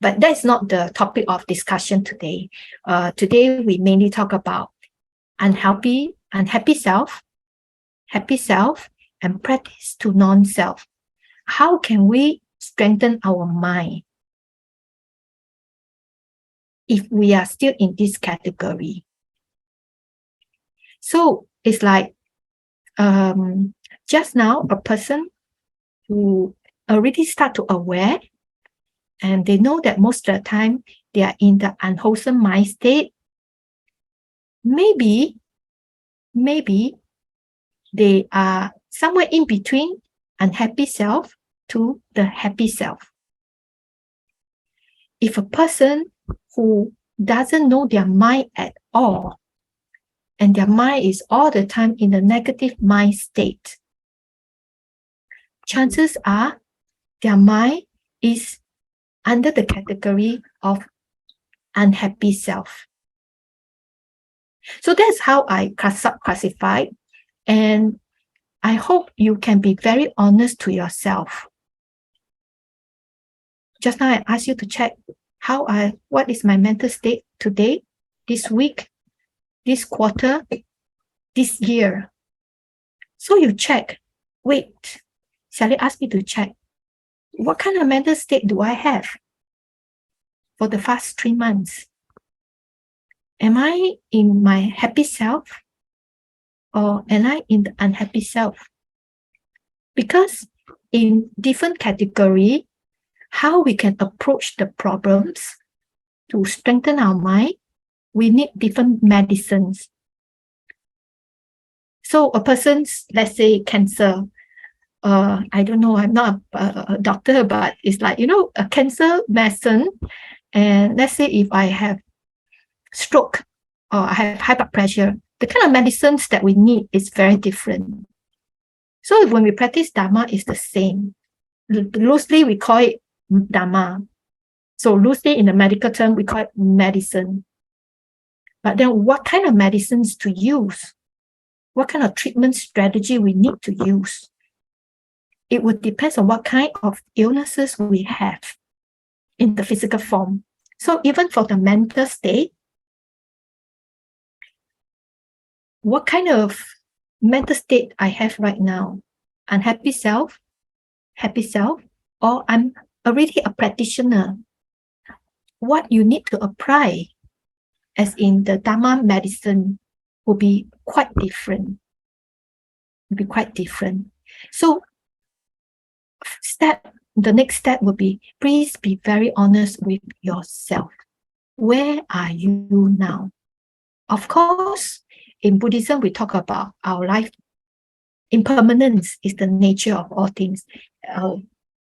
But that's not the topic of discussion today. Today, we mainly talk about unhappy self, happy self, and practice to non-self. How can we strengthen our mind if we are still in this category? So it's like just now, a person who already start to aware, and they know that most of the time they are in the unwholesome mind state. Maybe they are somewhere in between unhappy self to the happy self. If a person who doesn't know their mind at all, and their mind is all the time in the negative mind state, chances are their mind is under the category of unhappy self. So that's how I classify. And I hope you can be very honest to yourself. Just now I asked you to check what is my mental state today, this week, this quarter, this year. So you check. Wait, Sally asked me to check. What kind of mental state do I have for the past 3 months? Am I in my happy self, or am I in the unhappy self? Because in different category, how we can approach the problems to strengthen our mind, we need different medicines. So a person's, let's say, cancer, I don't know, I'm not a doctor, but it's like, a cancer medicine. And let's say if I have stroke or I have high blood pressure, the kind of medicines that we need is very different. So when we practice Dharma, it's the same. Loosely, we call it Dharma. So loosely in the medical term, we call it medicine. But then what kind of medicines to use? What kind of treatment strategy we need to use? It would depend on what kind of illnesses we have in the physical form. So even for the mental state, what kind of mental state I have right now? Unhappy self, happy self, or I'm already a practitioner? What you need to apply, as in the Dharma medicine, will be quite different. So the next step will be, please be very honest with yourself. Where are you now? Of course, in Buddhism, we talk about our life impermanence is the nature of all things.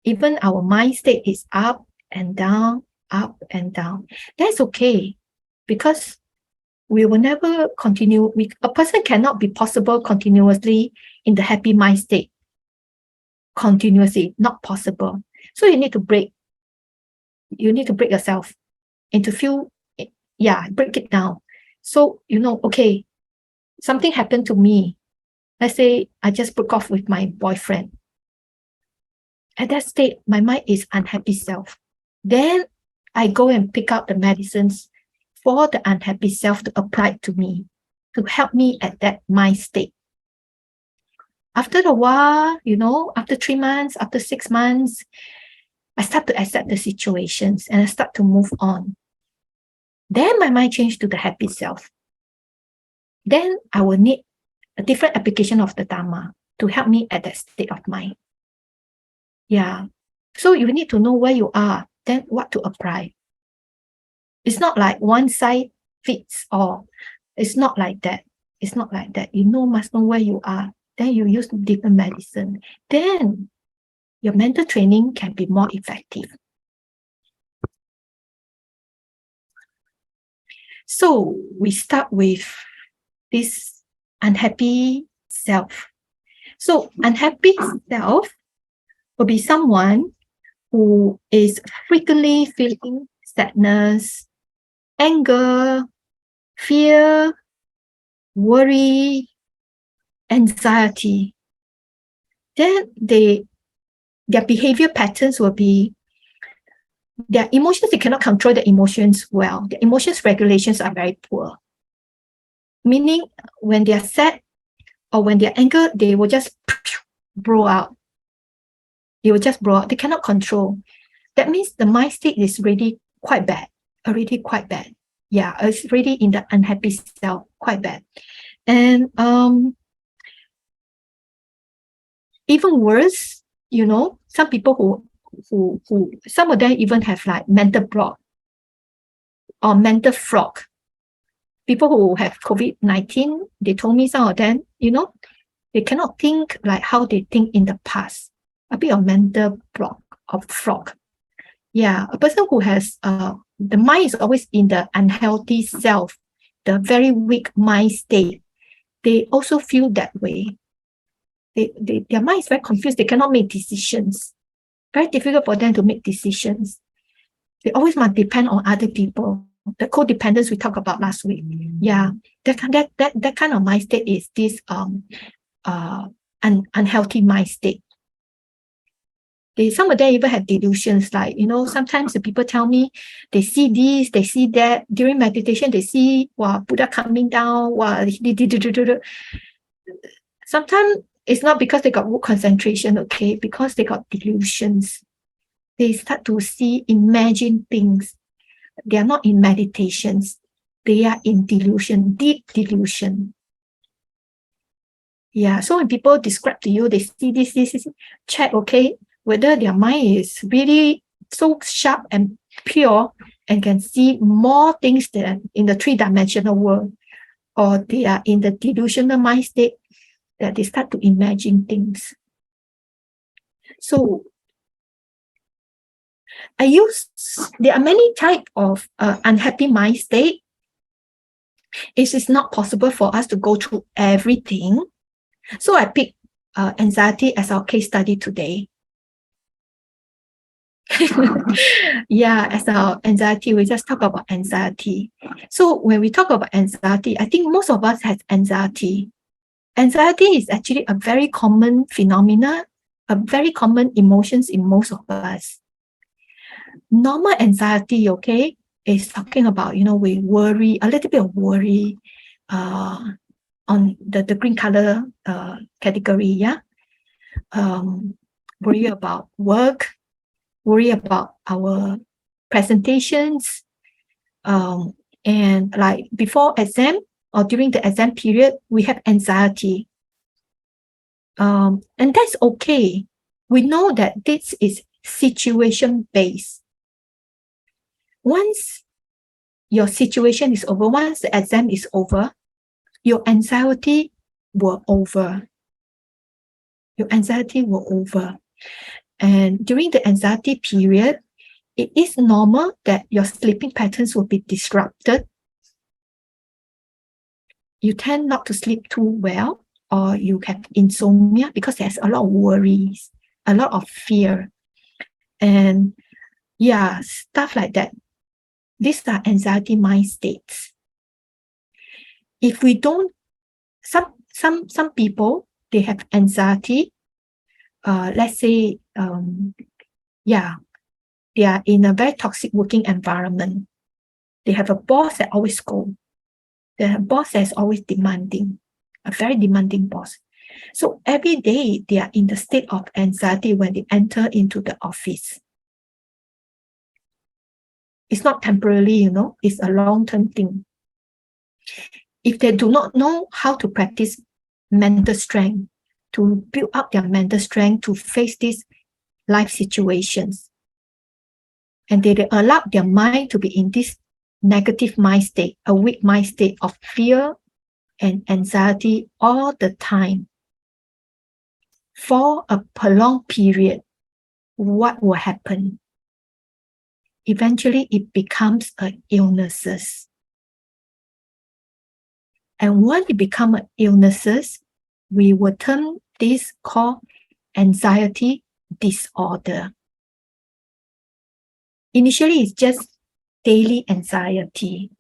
Even our mind state is up and down, up and down. That's okay, because we will never continue. A person cannot be possible continuously in the happy mind state. Continuously, not possible. So you need to break. You need to break yourself into few, break it down. So, okay, something happened to me. Let's say I just broke off with my boyfriend. At that state, my mind is unhappy self. Then I go and pick out the medicines for the unhappy self to apply to me, to help me at that mind state. After a while, after 3 months, after 6 months, I start to accept the situations and I start to move on. Then my mind changed to the happy self. Then I will need a different application of the Dharma to help me at that state of mind. Yeah. So you need to know where you are, then what to apply. It's not like one size fits all. It's not like that. It's not like that. You must know where you are. Then you use different medicine. Then your mental training can be more effective. So we start with this unhappy self. So unhappy self will be someone who is frequently feeling sadness, anger, fear, worry, anxiety. Then their behavior patterns will be their emotions. They cannot control their emotions well. Their emotions regulations are very poor. Meaning, when they are sad or when they are angry, they will just blow out. They will just blow out. They cannot control. That means the mind state is already quite bad. Yeah, it's really in the unhappy self, quite bad. And even worse, some people who some of them even have like mental block or mental frog. People who have COVID-19, they told me some of them, they cannot think like how they think in the past. A bit of mental block of frog. Yeah, a person who has the mind is always in the unhealthy self, the very weak mind state. They also feel that way. Their mind is very confused. They cannot make decisions. Very difficult for them to make decisions. They always must depend on other people. The codependence we talked about last week. Yeah, that kind of mind state is this unhealthy mind state. Some of them even have delusions, like, sometimes the people tell me they see this, they see that. During meditation, they see, Buddha coming down, sometimes it's not because they got good concentration, okay, because they got delusions. They start to imagine things. They are not in meditations. They are in delusion, deep delusion. Yeah, so when people describe to you, they see this, check, okay, whether their mind is really so sharp and pure and can see more things than in the three-dimensional world, or they are in the delusional mind state that they start to imagine things. So there are many types of unhappy mind state. It is not possible for us to go through everything. So I picked anxiety as our case study today. Yeah, as our anxiety, we just talk about anxiety. So when we talk about anxiety, I think most of us has anxiety. Anxiety is actually a very common phenomena, a very common emotions in most of us. Normal anxiety, okay, is talking about, we worry, a little bit of worry on the green color category, yeah. Worry about work, worry about our presentations, and like before exam or during the exam period, we have anxiety. And that's okay. We know that this is situation-based. Once your situation is over, once the exam is over, your anxiety will over. your anxiety will over. And during the anxiety period, it is normal that your sleeping patterns will be disrupted. You tend not to sleep too well, or you have insomnia because there's a lot of worries, a lot of fear, and yeah, stuff like that. These are anxiety mind states. If we don't, some people, they have anxiety. Let's say, they are in a very toxic working environment. They have a boss that always scold. They have a boss that is always demanding, a very demanding boss. So every day they are in the state of anxiety when they enter into the office. It's not temporarily, it's a long-term thing. If they do not know how to practice mental strength, to build up their mental strength to face these life situations, and they allow their mind to be in this negative mind state, a weak mind state of fear and anxiety all the time, for a prolonged period, what will happen? Eventually, it becomes an illnesses. And when it becomes illnesses, we will term this called anxiety disorder. Initially, it's just daily anxiety.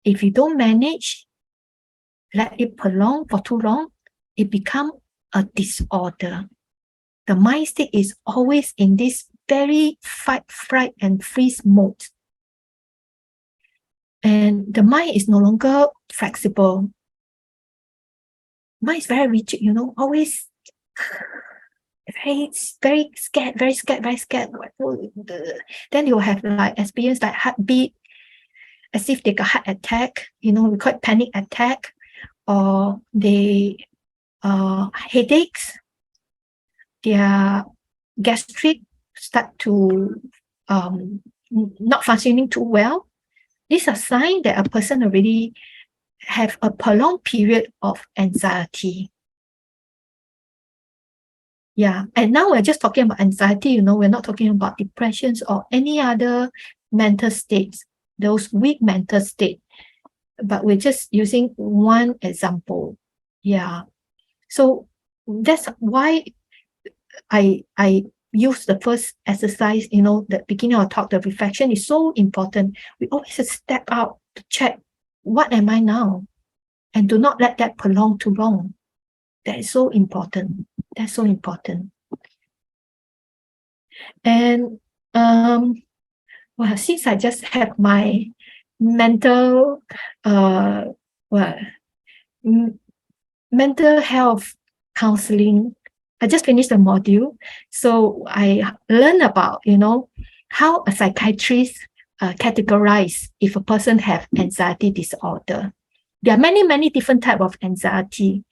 If you don't manage, let it prolong for too long, it becomes a disorder. The mind state is always in this very fight, fright, and freeze mode. And the mind is no longer flexible. Mind is very rigid, always very, very scared, very scared, very scared. Then you have like experience like heartbeat, as if they got heart attack, we call it panic attack, or they headaches, their gastric start to not functioning too well. These are signs that a person already have a prolonged period of anxiety. Yeah, and now we're just talking about anxiety, we're not talking about depressions or any other mental states, those weak mental states, but we're just using one example. Yeah, so that's why I use the first exercise, the beginning of talk, the reflection is so important. We always step out to check, what am I now? And do not let that prolong too long. That is so important. That's so important. And since I just have my mental mental health counseling, I just finished the module. So I learned about, how a psychiatrist categorize if a person have anxiety disorder. There are many, many different types of anxiety.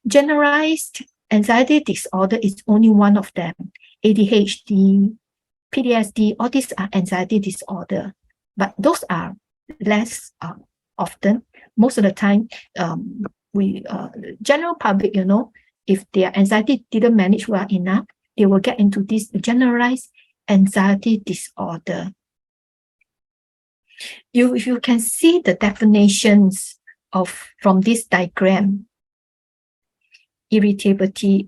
Generalized anxiety disorder is only one of them. ADHD, PTSD, all these are anxiety disorder, but those are less often. Most of the time, we general public, if their anxiety didn't manage well enough, they will get into this generalized anxiety disorder. If you can see the definitions from this diagram, irritability,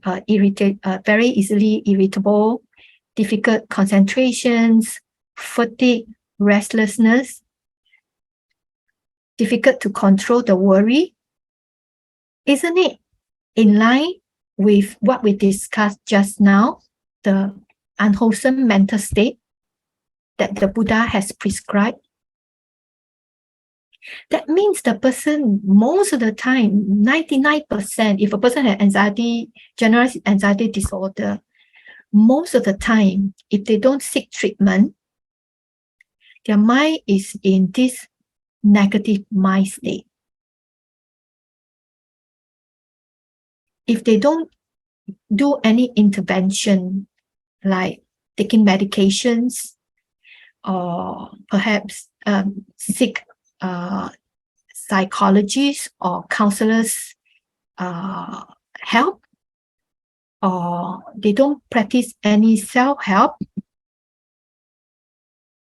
very easily irritable, difficult concentrations, fatigue, restlessness, difficult to control the worry. Isn't it in line with what we discussed just now, the unwholesome mental state that the Buddha has prescribed? That means the person, most of the time, 99%, if a person has anxiety, generalized anxiety disorder, most of the time, if they don't seek treatment, their mind is in this negative mind state. If they don't do any intervention, like taking medications, or perhaps seek psychologists or counselors help, or they don't practice any self-help,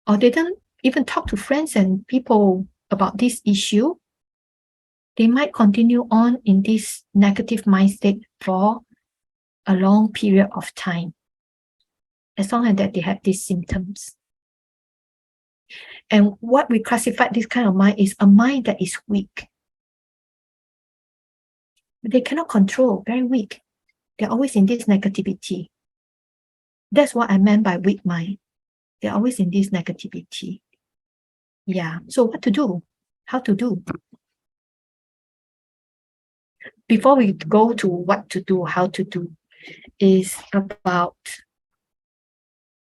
or they don't even talk to friends and people about this issue, they might continue on in this negative mind state for a long period of time, as long as that they have these symptoms. And what we classify this kind of mind is a mind that is weak. They cannot control, very weak. They're always in this negativity. That's what I meant by weak mind. They're always in this negativity. Yeah. So what to do? How to do? Before we go to what to do, how to do, is about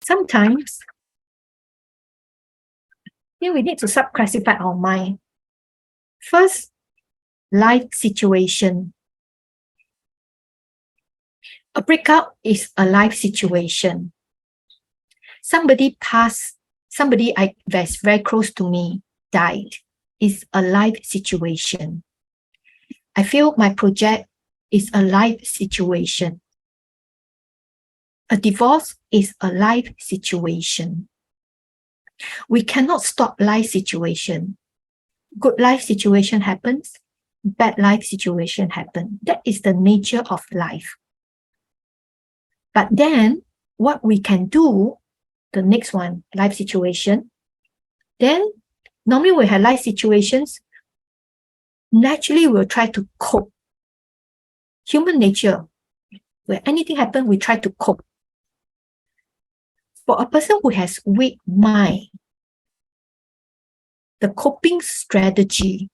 sometimes we need to sub-classify our mind. First, life situation. A breakup is a life situation. Somebody passed, somebody that's very close to me died. Is a life situation. I feel my project is a life situation. A divorce is a life situation. We cannot stop life situation. Good life situation happens, bad life situation happens. That is the nature of life. But then what we can do, the next one, life situation, then normally we have life situations, naturally we'll try to cope. Human nature, where anything happens, we try to cope. For a person who has weak mind, the coping strategy,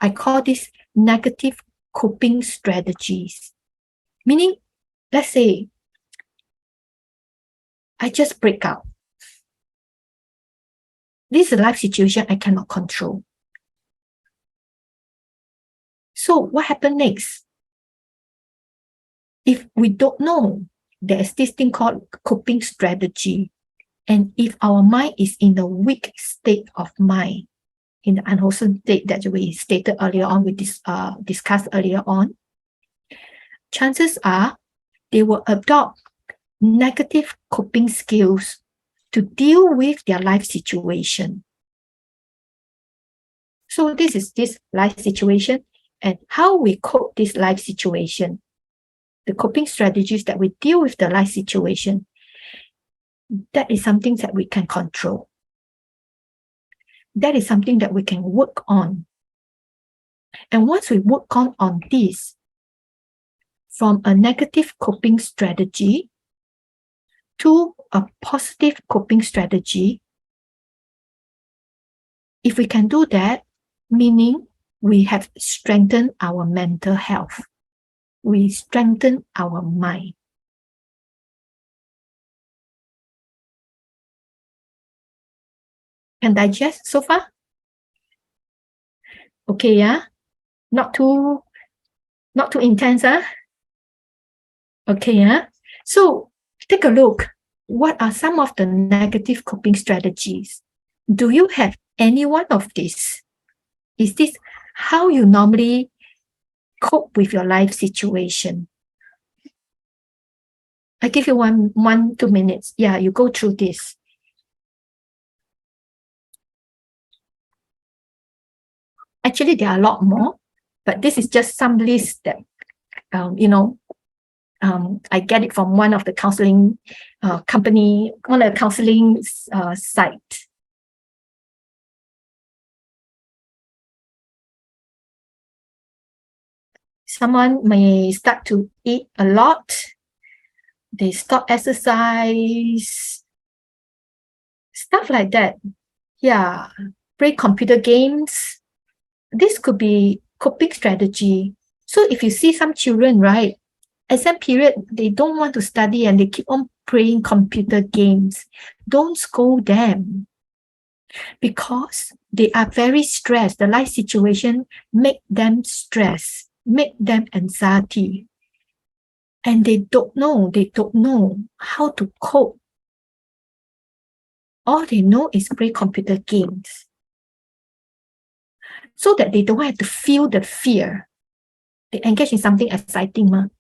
I call this negative coping strategies. Meaning, let's say, I just break out. This is a life situation I cannot control. So what happened next? If we don't know, there's this thing called coping strategy. And if our mind is in a weak state of mind, in the unwholesome state that we stated earlier on, we discussed earlier on, chances are they will adopt negative coping skills to deal with their life situation. So this is this life situation and how we cope this life situation. The coping strategies that we deal with the life situation, that is something that we can control. That is something that we can work on. And once we work on this, from a negative coping strategy to a positive coping strategy, if we can do that, meaning we have strengthened our mental health. We strengthen our mind. Can digest so far? Okay, yeah? Not too intense, huh? Okay, yeah? So take a look. What are some of the negative coping strategies? Do you have any one of these? Is this how you normally cope with your life situation? I give you 2 minutes. Yeah, you go through this. Actually, there are a lot more, but this is just some list that, I get it from one of the counseling company, one of the counseling site. Someone may start to eat a lot. They stop exercise, stuff like that. Yeah, play computer games. This could be coping strategy. So if you see some children, right, exam period, they don't want to study and they keep on playing computer games, don't scold them because they are very stressed. The life situation make them stress, make them anxiety. And they don't know how to cope. All they know is play computer games. So that they don't have to feel the fear. They engage in something exciting.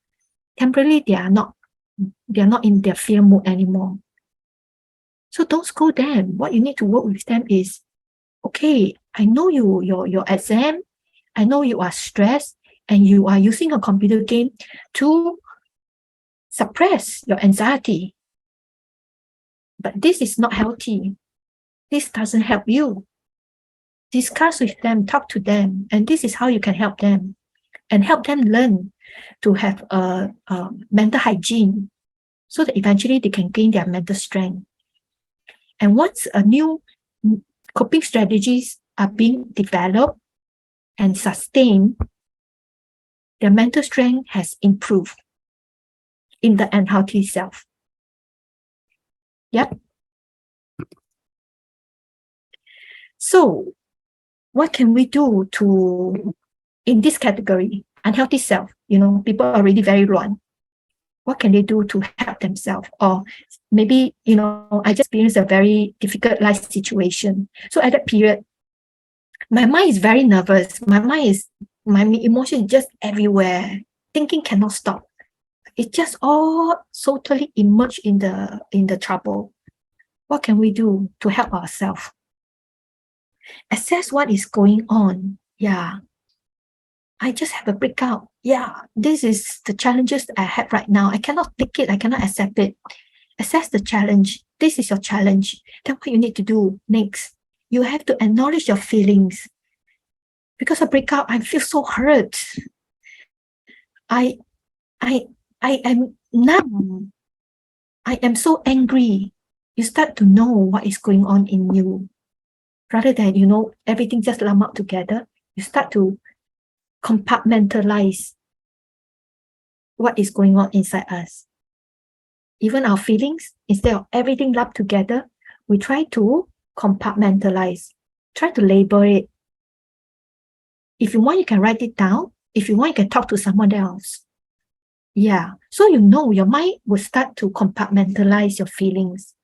temporarily they are not in their fear mode anymore. So don't scold them. What you need to work with them is, okay, I know your exam, I know you are stressed and you are using a computer game to suppress your anxiety. But this is not healthy. This doesn't help you. Discuss with them, talk to them, and this is how you can help them and help them learn to have a mental hygiene so that eventually they can gain their mental strength. And once a new coping strategies are being developed and sustained, their mental strength has improved in the unhealthy self. Yep. So what can we do to, in this category, unhealthy self, people are already very wrong. What can they do to help themselves? Or maybe, I just experienced a very difficult life situation. So at that period, my mind is very nervous. My emotion is just everywhere. Thinking cannot stop. It just all totally emerged in the trouble. What can we do to help ourselves? Assess what is going on. Yeah. I just have a breakout. Yeah, this is the challenges that I have right now. I cannot take it. I cannot accept it. Assess the challenge. This is your challenge. Then what you need to do next? You have to acknowledge your feelings. Because of breakout, I feel so hurt. I am numb. I am so angry. You start to know what is going on in you. Rather than, everything just lump up together, you start to compartmentalize what is going on inside us. Even our feelings, instead of everything lumped together, we try to compartmentalize, try to label it. If you want, you can write it down. If you want, you can talk to someone else. Yeah. So your mind will start to compartmentalize your feelings.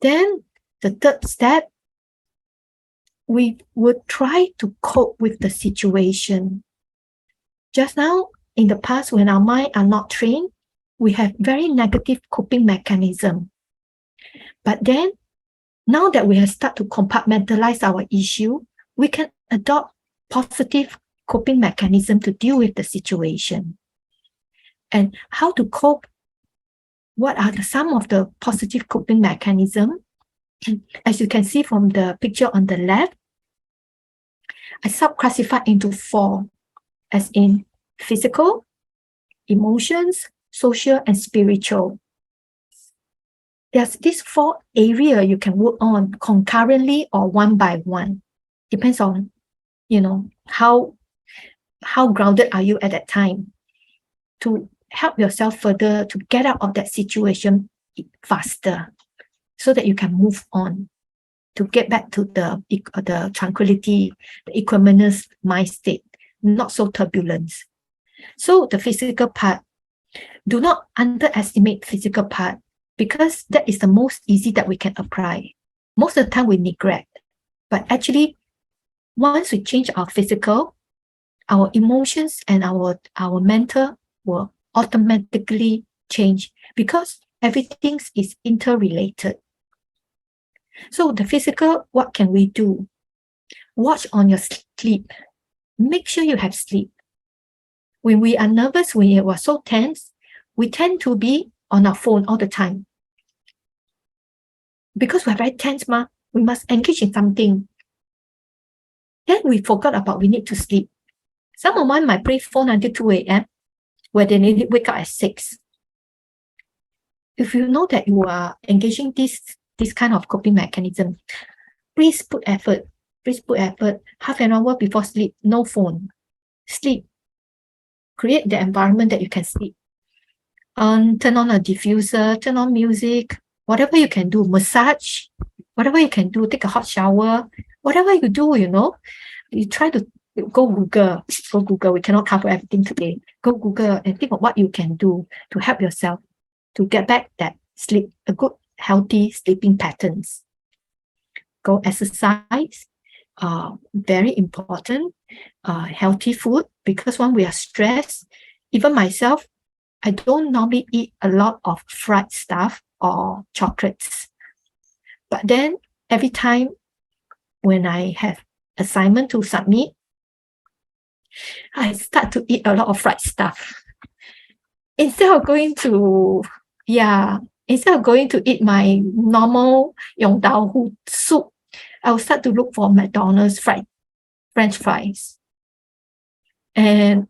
Then the third step, we would try to cope with the situation. Just now, in the past, when our mind are not trained, we have very negative coping mechanism. But then, now that we have started to compartmentalize our issue, we can adopt positive coping mechanism to deal with the situation. And how to cope? What are some of the positive coping mechanism? As you can see from the picture on the left, I sub-classify into 4, as in physical, emotions, social, and spiritual. There's these 4 areas you can work on concurrently or one by one. Depends on, how grounded are you at that time to help yourself further to get out of that situation faster so that you can move on to get back to the tranquility, the equanimous mind state, not so turbulent. So the physical part, do not underestimate physical part because that is the most easy that we can apply. Most of the time we neglect, but actually once we change our physical, our emotions and our mental will automatically change because everything is interrelated. So the physical, what can we do? Watch on your sleep. Make sure you have sleep. When we are nervous, when we are so tense, we tend to be on our phone all the time. Because we're very tense, we must engage in something. Then we forgot about we need to sleep. Some of them might play phone until 2 a.m. where they need to wake up at 6. If you know that you are engaging this kind of coping mechanism, please put effort. Please put effort. Half an hour before sleep, no phone. Sleep. Create the environment that you can sleep. Turn on a diffuser, turn on music, whatever you can do, massage, whatever you can do, take a hot shower, whatever you do, you try to go Google. We cannot cover everything today. Go Google and think of what you can do to help yourself to get back that sleep, a good, healthy sleeping patterns. Go exercise, very important. Healthy food, because when we are stressed, even myself, I don't normally eat a lot of fried stuff or chocolates. But then every time when I have assignment to submit, I start to eat a lot of fried stuff. Instead of going to eat my normal Yong Tau Hu soup, I will start to look for McDonald's French fries. And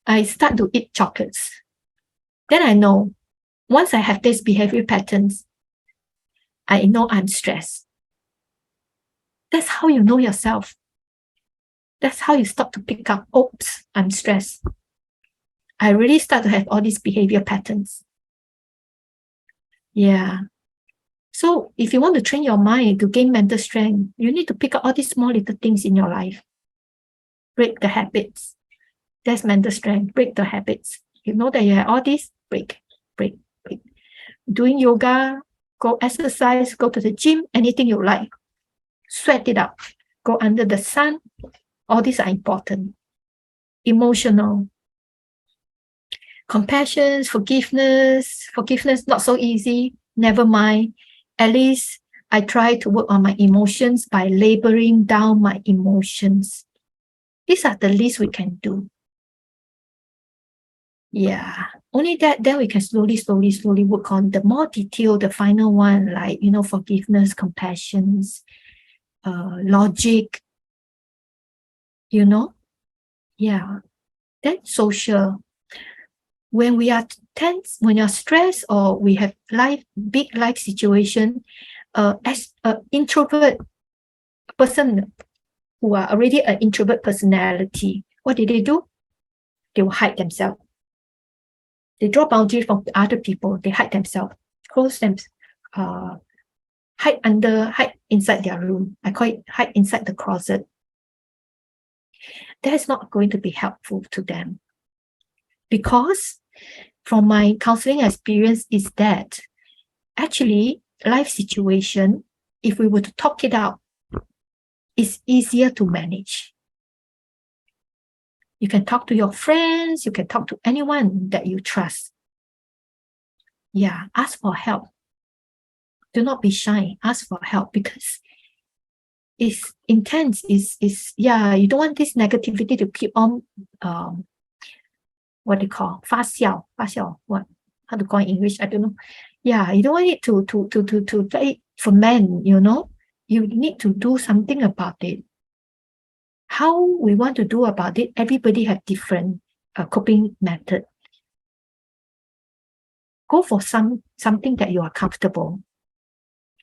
I start to eat chocolates. Then I know, once I have these behavior patterns, I know I'm stressed. That's how you know yourself. That's how you start to pick up, oops, I'm stressed. I really start to have all these behavior patterns. Yeah. So if you want to train your mind to gain mental strength, you need to pick up all these small little things in your life. Break the habits. That's mental strength. Break the habits. You know that you have all this, break. Doing yoga, go exercise, go to the gym, anything you like. Sweat it out. Go under the sun. All these are important. Emotional. Compassion, forgiveness, not so easy. Never mind. At least I try to work on my emotions by labeling down my emotions. These are the least we can do. Yeah. Only that, then we can slowly work on the more detailed, the final one, like, forgiveness, compassion, logic, Yeah. Then social. When we are tense, when you're stressed or we have big life situation, as an introvert person who are already an introvert personality, what do? They will hide themselves. They draw boundaries from other people. They hide themselves, close them, hide inside their room. I call it hide inside the closet. That is not going to be helpful to them. Because from my counseling experience is that actually life situation, if we were to talk it out, is easier to manage. You can talk to your friends, you can talk to anyone that you trust. Yeah, ask for help. Do not be shy, ask for help because it's intense, you don't want this negativity to keep on what they call 发酵, what how to call in English, I don't know. Yeah, you don't want it to let it ferment, you need to do something about it. How we want to do about it, everybody have different coping method. Go for something that you are comfortable.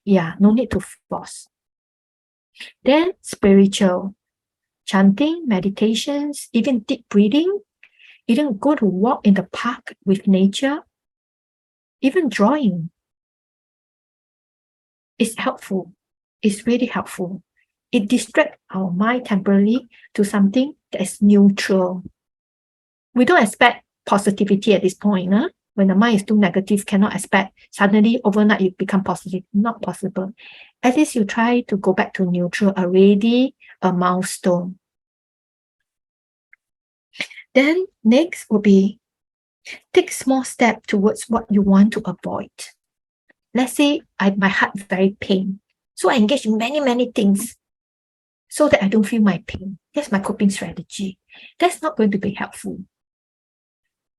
Yeah, no need to force. Then spiritual, chanting, meditations, even deep breathing, even go to walk in the park with nature, even drawing. It's helpful. It's really helpful. It distracts our mind temporarily to something that is neutral. We don't expect positivity at this point. Huh? When the mind is too negative, cannot expect suddenly overnight you become positive. Not possible. At least you try to go back to neutral, already a milestone. Then next will be take small step towards what you want to avoid. Let's say my heart is very pain. So I engage in many things so that I don't feel my pain. That's my coping strategy. That's not going to be helpful.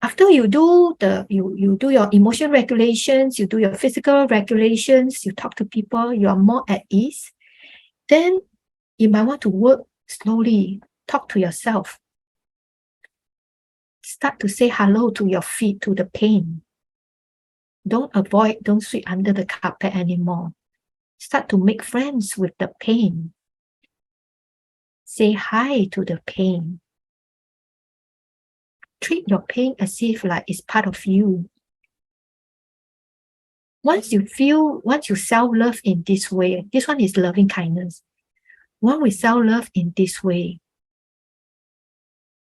After you do you do your emotion regulations, you do your physical regulations, you talk to people, you are more at ease, then you might want to work slowly, talk to yourself. Start to say hello to your feet, to the pain. Don't sweep under the carpet anymore. Start to make friends with the pain. Say hi to the pain. Treat your pain as if like it's part of you. Once you self-love in this way, this one is loving kindness. When we self-love in this way,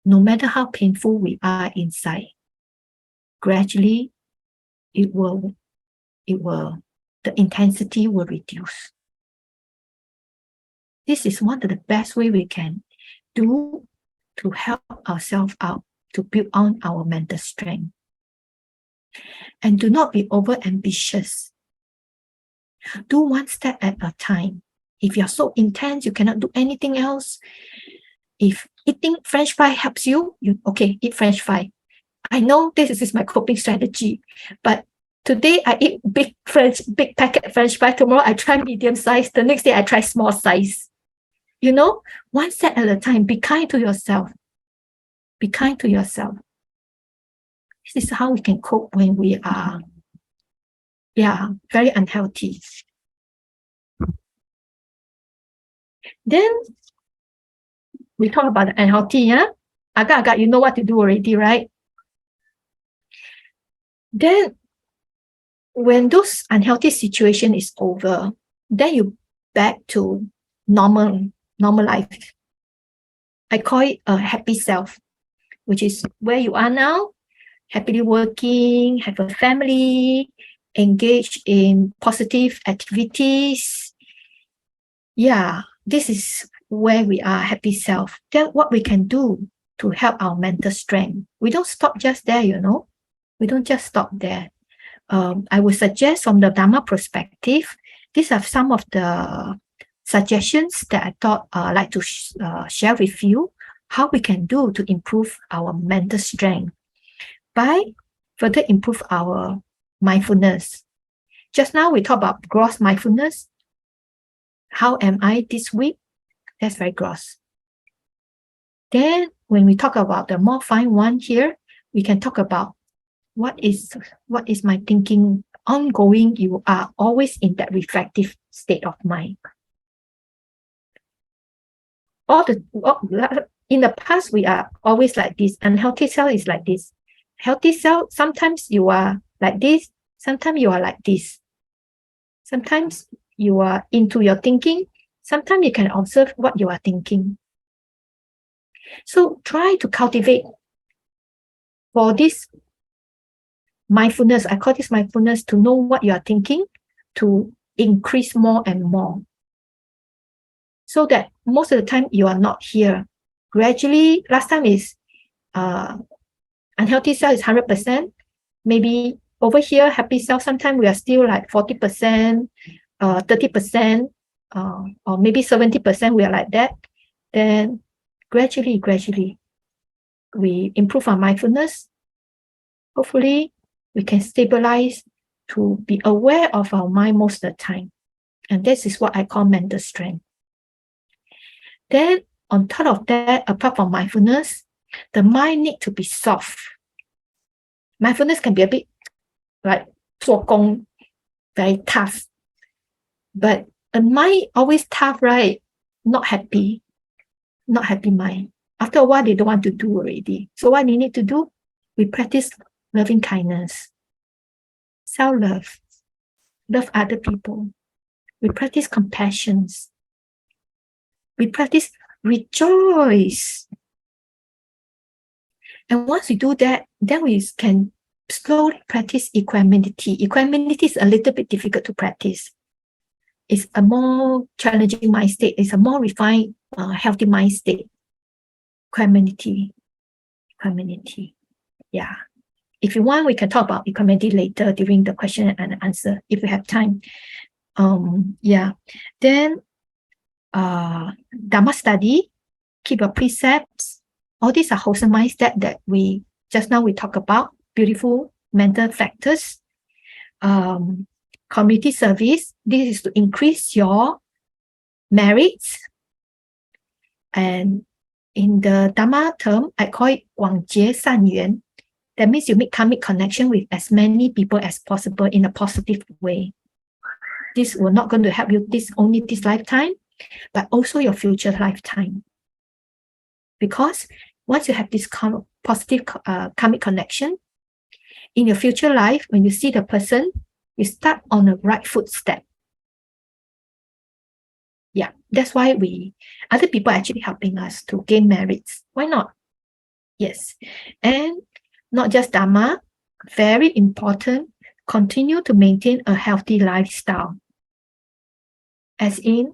no matter how painful we are inside, gradually the intensity will reduce. This is one of the best way we can do to help ourselves out, to build on our mental strength. And do not be over ambitious. Do one step at a time. If you're so intense, you cannot do anything else. If eating French fry helps you, okay, eat French fry. I know this is my coping strategy, but today I eat big packet French fry. Tomorrow I try medium size. The next day I try small size. One step at a time. Be kind to yourself. Be kind to yourself. This is how we can cope when we are, very unhealthy. Then we talk about the unhealthy, yeah? Agak-agak, you know what to do already, right? Then when those unhealthy situation is over, then you back to normal life. I call it a happy self, which is where you are now, happily working, have a family, engage in positive activities. Yeah, this is where we are, happy self. Then what we can do to help our mental strength. We don't stop just there, We don't just stop there. I would suggest from the Dharma perspective, these are some of the suggestions that I thought I'd like to share with you, how we can do to improve our mental strength by further improve our mindfulness. Just now we talked about gross mindfulness. How am I this week? That's very gross. Then when we talk about the more fine one here, we can talk about what is my thinking ongoing. You are always in that reflective state of mind. In the past, we are always like this. Unhealthy self is like this. Healthy self, sometimes you are like this, sometimes you are like this. Sometimes you are into your thinking, sometimes you can observe what you are thinking. So try to cultivate for this mindfulness. I call this mindfulness to know what you are thinking, to increase more and more. So that most of the time you are not here. Gradually, last time is unhealthy self is 100%. Maybe over here, happy self, sometimes we are still like 40%, 30%, or maybe 70%, we are like that. Then gradually, we improve our mindfulness. Hopefully, we can stabilize to be aware of our mind most of the time. And this is what I call mental strength. Then, on top of that, apart from mindfulness, the mind needs to be soft. Mindfulness can be a bit like 做工, very tough. But a mind always tough, right? Not happy mind. After a while, they don't want to do already. So what we need to do? We practice loving kindness, self-love, love other people. We practice compassion. We practice rejoice. And once we do that, then we can slowly practice equanimity. Equanimity is a little bit difficult to practice. It's a more challenging mind state. It's a more refined, healthy mind state. Equanimity. Yeah. If you want, we can talk about equanimity later during the question and answer, if we have time. Yeah. Then, Dharma study, keep your precepts. All these are wholesome mindset that we talk about. Beautiful mental factors. Community service. This is to increase your merits. And in the Dharma term, I call it 广结善缘. That means you make karmic connection with as many people as possible in a positive way. This will not going to help you only this lifetime, but also your future lifetime. Because once you have this positive karmic connection, in your future life, when you see the person, you start on the right footstep. Yeah, that's why other people are actually helping us to gain merits. Why not? Yes. And not just Dharma, very important, continue to maintain a healthy lifestyle. As in,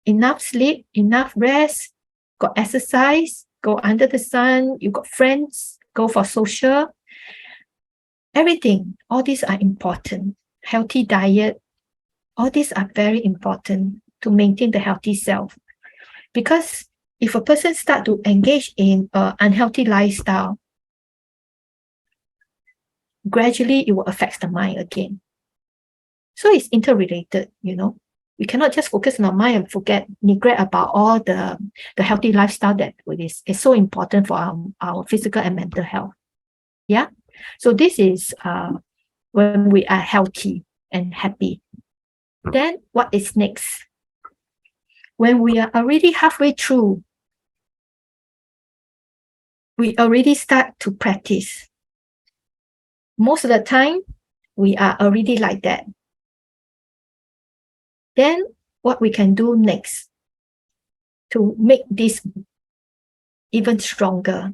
enough sleep, enough rest, got exercise, go under the sun, you got friends, go for social. Everything, all these are important. Healthy diet, all these are very important to maintain the healthy self. Because if a person start to engage in an unhealthy lifestyle, gradually it will affect the mind again. So it's interrelated, We cannot just focus on our mind and neglect about all the healthy lifestyle that is so important for our physical and mental health. Yeah. So this is when we are healthy and happy. Then what is next? When we are already halfway through, we already start to practice. Most of the time, we are already like that. Then what we can do next to make this even stronger,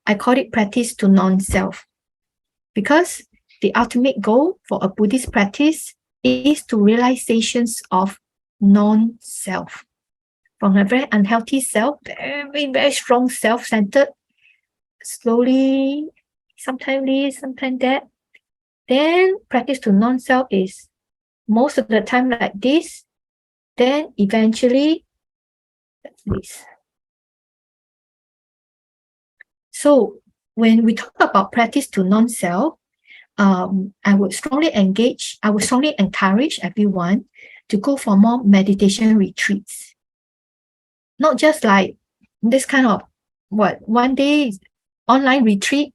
I call it practice to non-self, because the ultimate goal for a Buddhist practice is to realizations of non-self. From a very unhealthy self, very, very strong self-centered, slowly, sometimes this, sometimes that. Then practice to non-self is most of the time like this. Then eventually, this. So when we talk about practice to non-self, I would strongly encourage everyone to go for more meditation retreats. Not just like this kind of one day online retreat.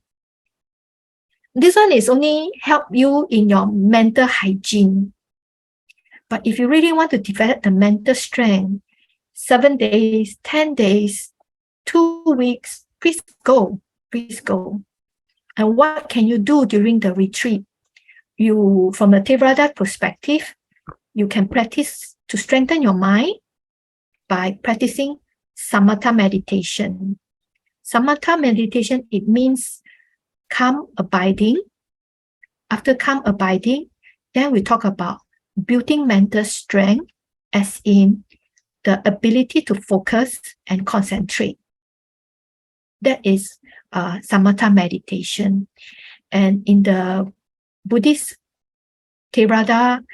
This one is only help you in your mental hygiene. But if you really want to develop the mental strength, 7 days, 10 days, 2 weeks, please go. And what can you do during the retreat? From a Theravada perspective, you can practice to strengthen your mind by practicing samatha meditation. Samatha meditation, it means calm abiding. After calm abiding, then we talk about building mental strength, as in the ability to focus and concentrate. That is samatha meditation. And in the Buddhist Theravada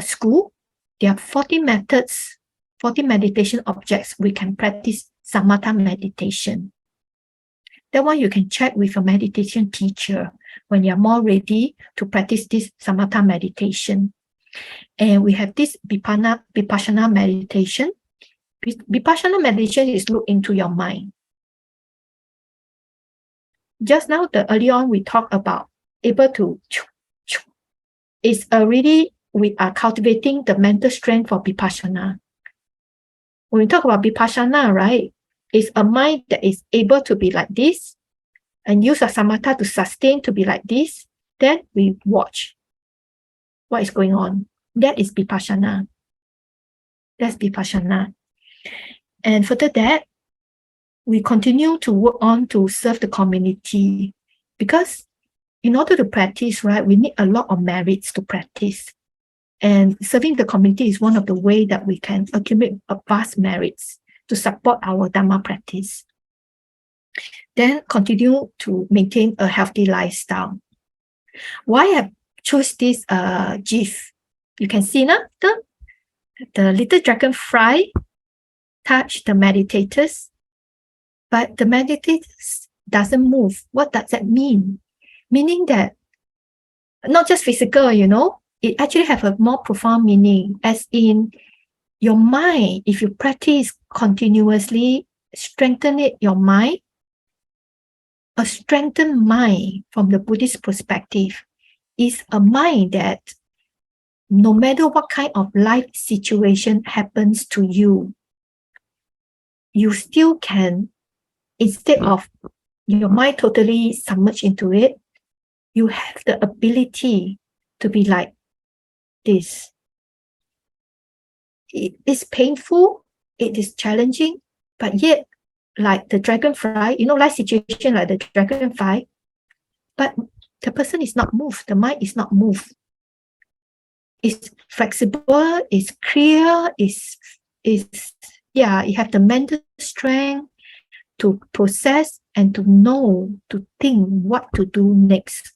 school, there are 40 methods, 40 meditation objects we can practice samatha meditation. That one you can check with a meditation teacher when you're more ready to practice this samatha meditation. And we have this vipassana meditation. Vipassana meditation is look into your mind. Just now, early on, we talked about able to, it's already, we are cultivating the mental strength for vipassana. When we talk about vipassana, right, it's a mind that is able to be like this and use a samatha to sustain to be like this. Then we watch what is going on. That is vipassana. That's vipassana. And further that, we continue to work on to serve the community, because in order to practice, right, we need a lot of merits to practice. And serving the community is one of the ways that we can accumulate a vast merits to support our Dharma practice. Then continue to maintain a healthy lifestyle. Why I choose this GIF? You can see now the little dragonfly touch the meditators, but the meditators doesn't move. What does that mean? Meaning that not just physical, it actually have a more profound meaning, as in your mind. If you practice continuously, strengthen your mind. A strengthened mind from the Buddhist perspective is a mind that no matter what kind of life situation happens to you, you still can, instead of your mind totally submerged into it, you have the ability to be like this. It is painful, it is challenging, but yet, like the dragonfly, life situation like the dragonfly, but the person is not moved, the mind is not moved. It's flexible, it's clear, it have the mental strength to process and to know, to think what to do next,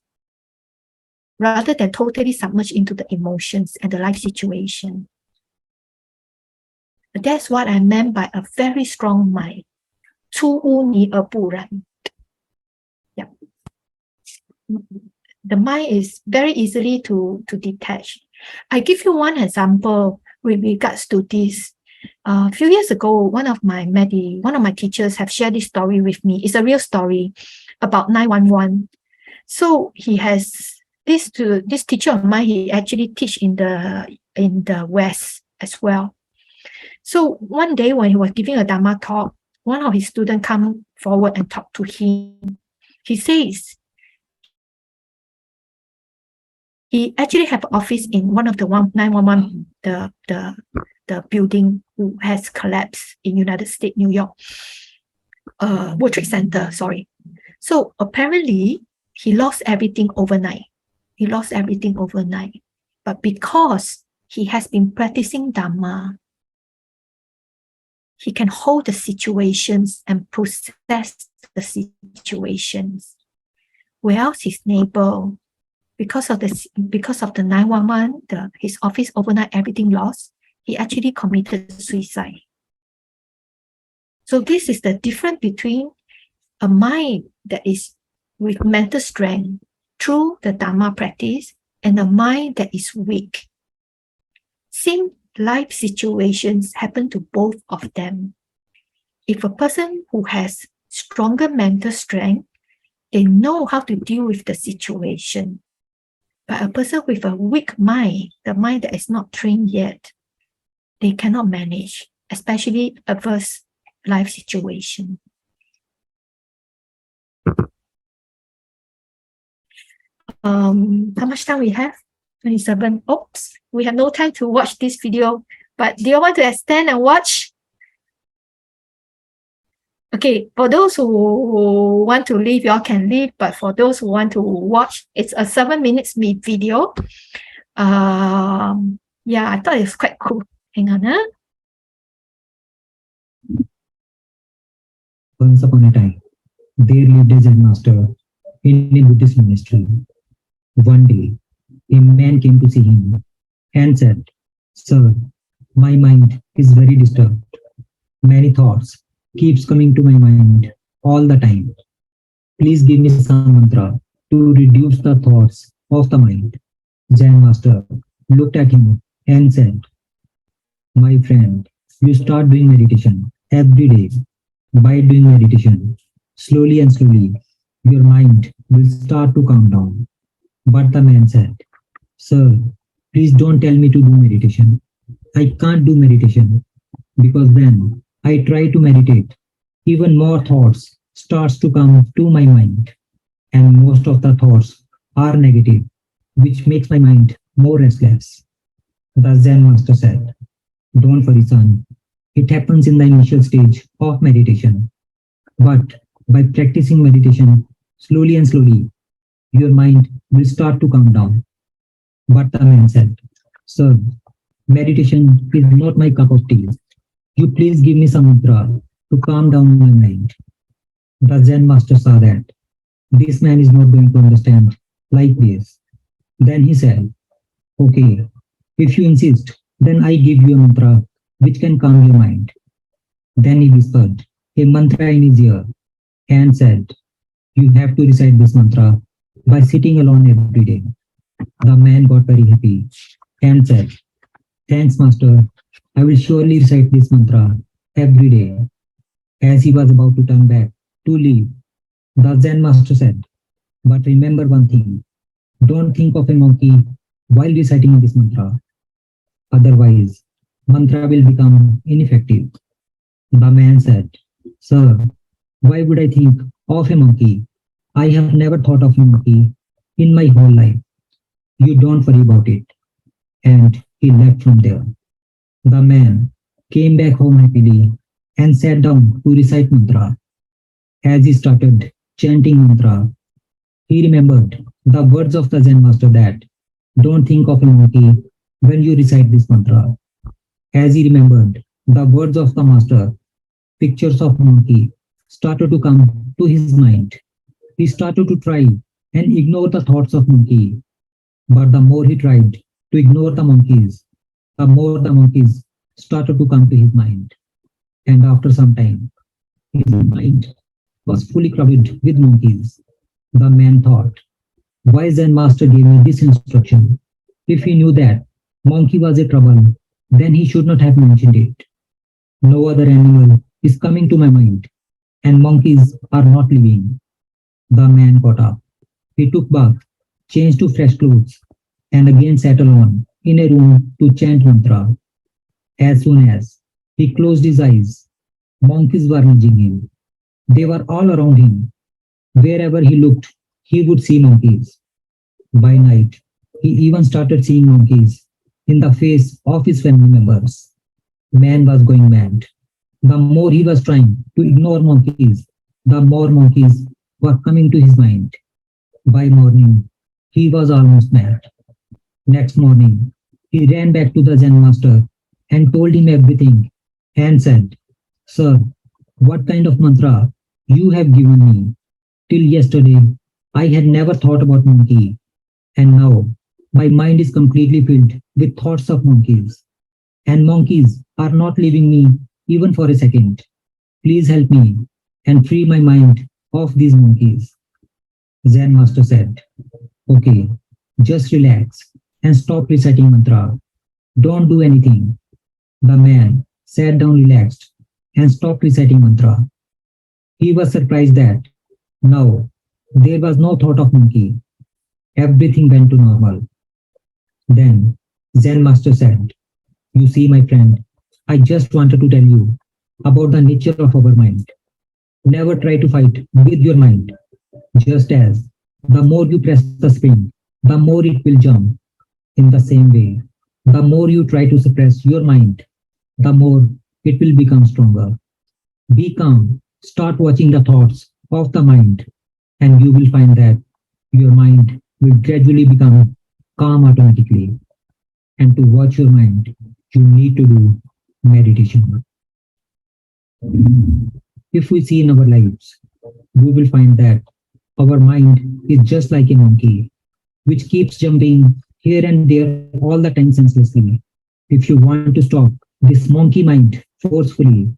rather than totally submerged into the emotions and the life situation. That's what I meant by a very strong mind. 出污泥而不染. Yeah. The mind is very easily to detach. I give you one example with regards to this. A few years ago, one of my teachers have shared this story with me. It's a real story about 911. So he has this teacher of mine. He actually teach in the West as well. So one day when he was giving a Dharma talk, one of his students come forward and talk to him. He says he actually have office in one of the 911 the building who has collapsed in United States, New York, World Trade Center. Sorry. So apparently he lost everything overnight. But because he has been practicing Dharma, he can hold the situations and process the situations. Whereas his neighbor, because of the 911, his office overnight, everything lost, he actually committed suicide. So this is the difference between a mind that is with mental strength through the Dharma practice and a mind that is weak. Same life situations happen to both of them. If a person who has stronger mental strength, they know how to deal with the situation. But a person with a weak mind, the mind that is not trained yet, they cannot manage, especially adverse life situation. How much time we have? 27. Oops, we have no time to watch this video. But do you want to extend and watch? Okay, for those who want to leave, you all can leave. But for those who want to watch, it's a 7 minutes video. Yeah, I thought it was quite cool. Hang on, huh? Once upon a time, there lived a Zen master in a Buddhist monastery. One day, a man came to see him and said, "Sir, my mind is very disturbed. Many thoughts keeps coming to my mind all the time. Please give me some mantra to reduce the thoughts of the mind." Zen master looked at him and said, "My friend, you start doing meditation every day. By doing meditation, slowly and slowly, your mind will start to calm down." But the man said, "Sir, please don't tell me to do meditation. I can't do meditation because when I try to meditate, even more thoughts starts to come to my mind, and most of the thoughts are negative, which makes my mind more restless." The Zen master said, "Don't worry, son. It happens in the initial stage of meditation. But by practicing meditation slowly and slowly, your mind will start to calm down." But the man said, "Sir, meditation is not my cup of tea. You please give me some mantra to calm down my mind." The Zen master saw that this man is not going to understand like this. Then he said, "Okay, if you insist, then I give you a mantra which can calm your mind." Then he whispered a mantra in his ear and said, "You have to recite this mantra by sitting alone every day." The man got very happy and said, "Thanks, master. I will surely recite this mantra every day." As he was about to turn back to leave, the Zen master said, "But remember one thing, don't think of a monkey while reciting this mantra. Otherwise, mantra will become ineffective." The man said, "Sir, why would I think of a monkey? I have never thought of a monkey in my whole life. You don't worry about it." And he left from there. The man came back home happily and sat down to recite mantra. As he started chanting mantra, he remembered the words of the Zen master that don't think of a monkey when you recite this mantra. As he remembered the words of the master, pictures of monkey started to come to his mind. He started to try and ignore the thoughts of monkey. But the more he tried to ignore the monkeys, the more the monkeys started to come to his mind. And after some time, his mind was fully crowded with monkeys. The man thought, why Zen master gave me this instruction? If he knew that monkey was a trouble, then he should not have mentioned it. No other animal is coming to my mind, and monkeys are not living. The man got up. He took bath, changed to fresh clothes, and again sat alone in a room to chant mantra. As soon as he closed his eyes, monkeys were nudging him. They were all around him. Wherever he looked, he would see monkeys. By night, he even started seeing monkeys in the face of his family members. Man was going mad. The more he was trying to ignore monkeys, the more monkeys were coming to his mind. By morning, he was almost mad. Next morning, he ran back to the Zen master and told him everything and said, Sir, what kind of mantra you have given me? Till yesterday, I had never thought about monkey, and now my mind is completely filled with thoughts of monkeys, and monkeys are not leaving me even for a second. Please help me and free my mind of these monkeys. Zen master said, Okay, just relax and stop reciting mantra. Don't do anything. The man sat down relaxed and stopped reciting mantra. He was surprised that now there was no thought of monkey. Everything went to normal. Then Zen master said, You see, my friend, I just wanted to tell you about the nature of our mind. Never try to fight with your mind. Just as the more you press the spring, the more it will jump. In the same way, the more you try to suppress your mind, the more it will become stronger. Be calm, start watching the thoughts of the mind, and you will find that your mind will gradually become calm automatically. And to watch your mind, you need to do meditation. If we see in our lives, we will find that our mind is just like a monkey, which keeps jumping here and there all the time senselessly. If you want to stop this monkey mind forcefully,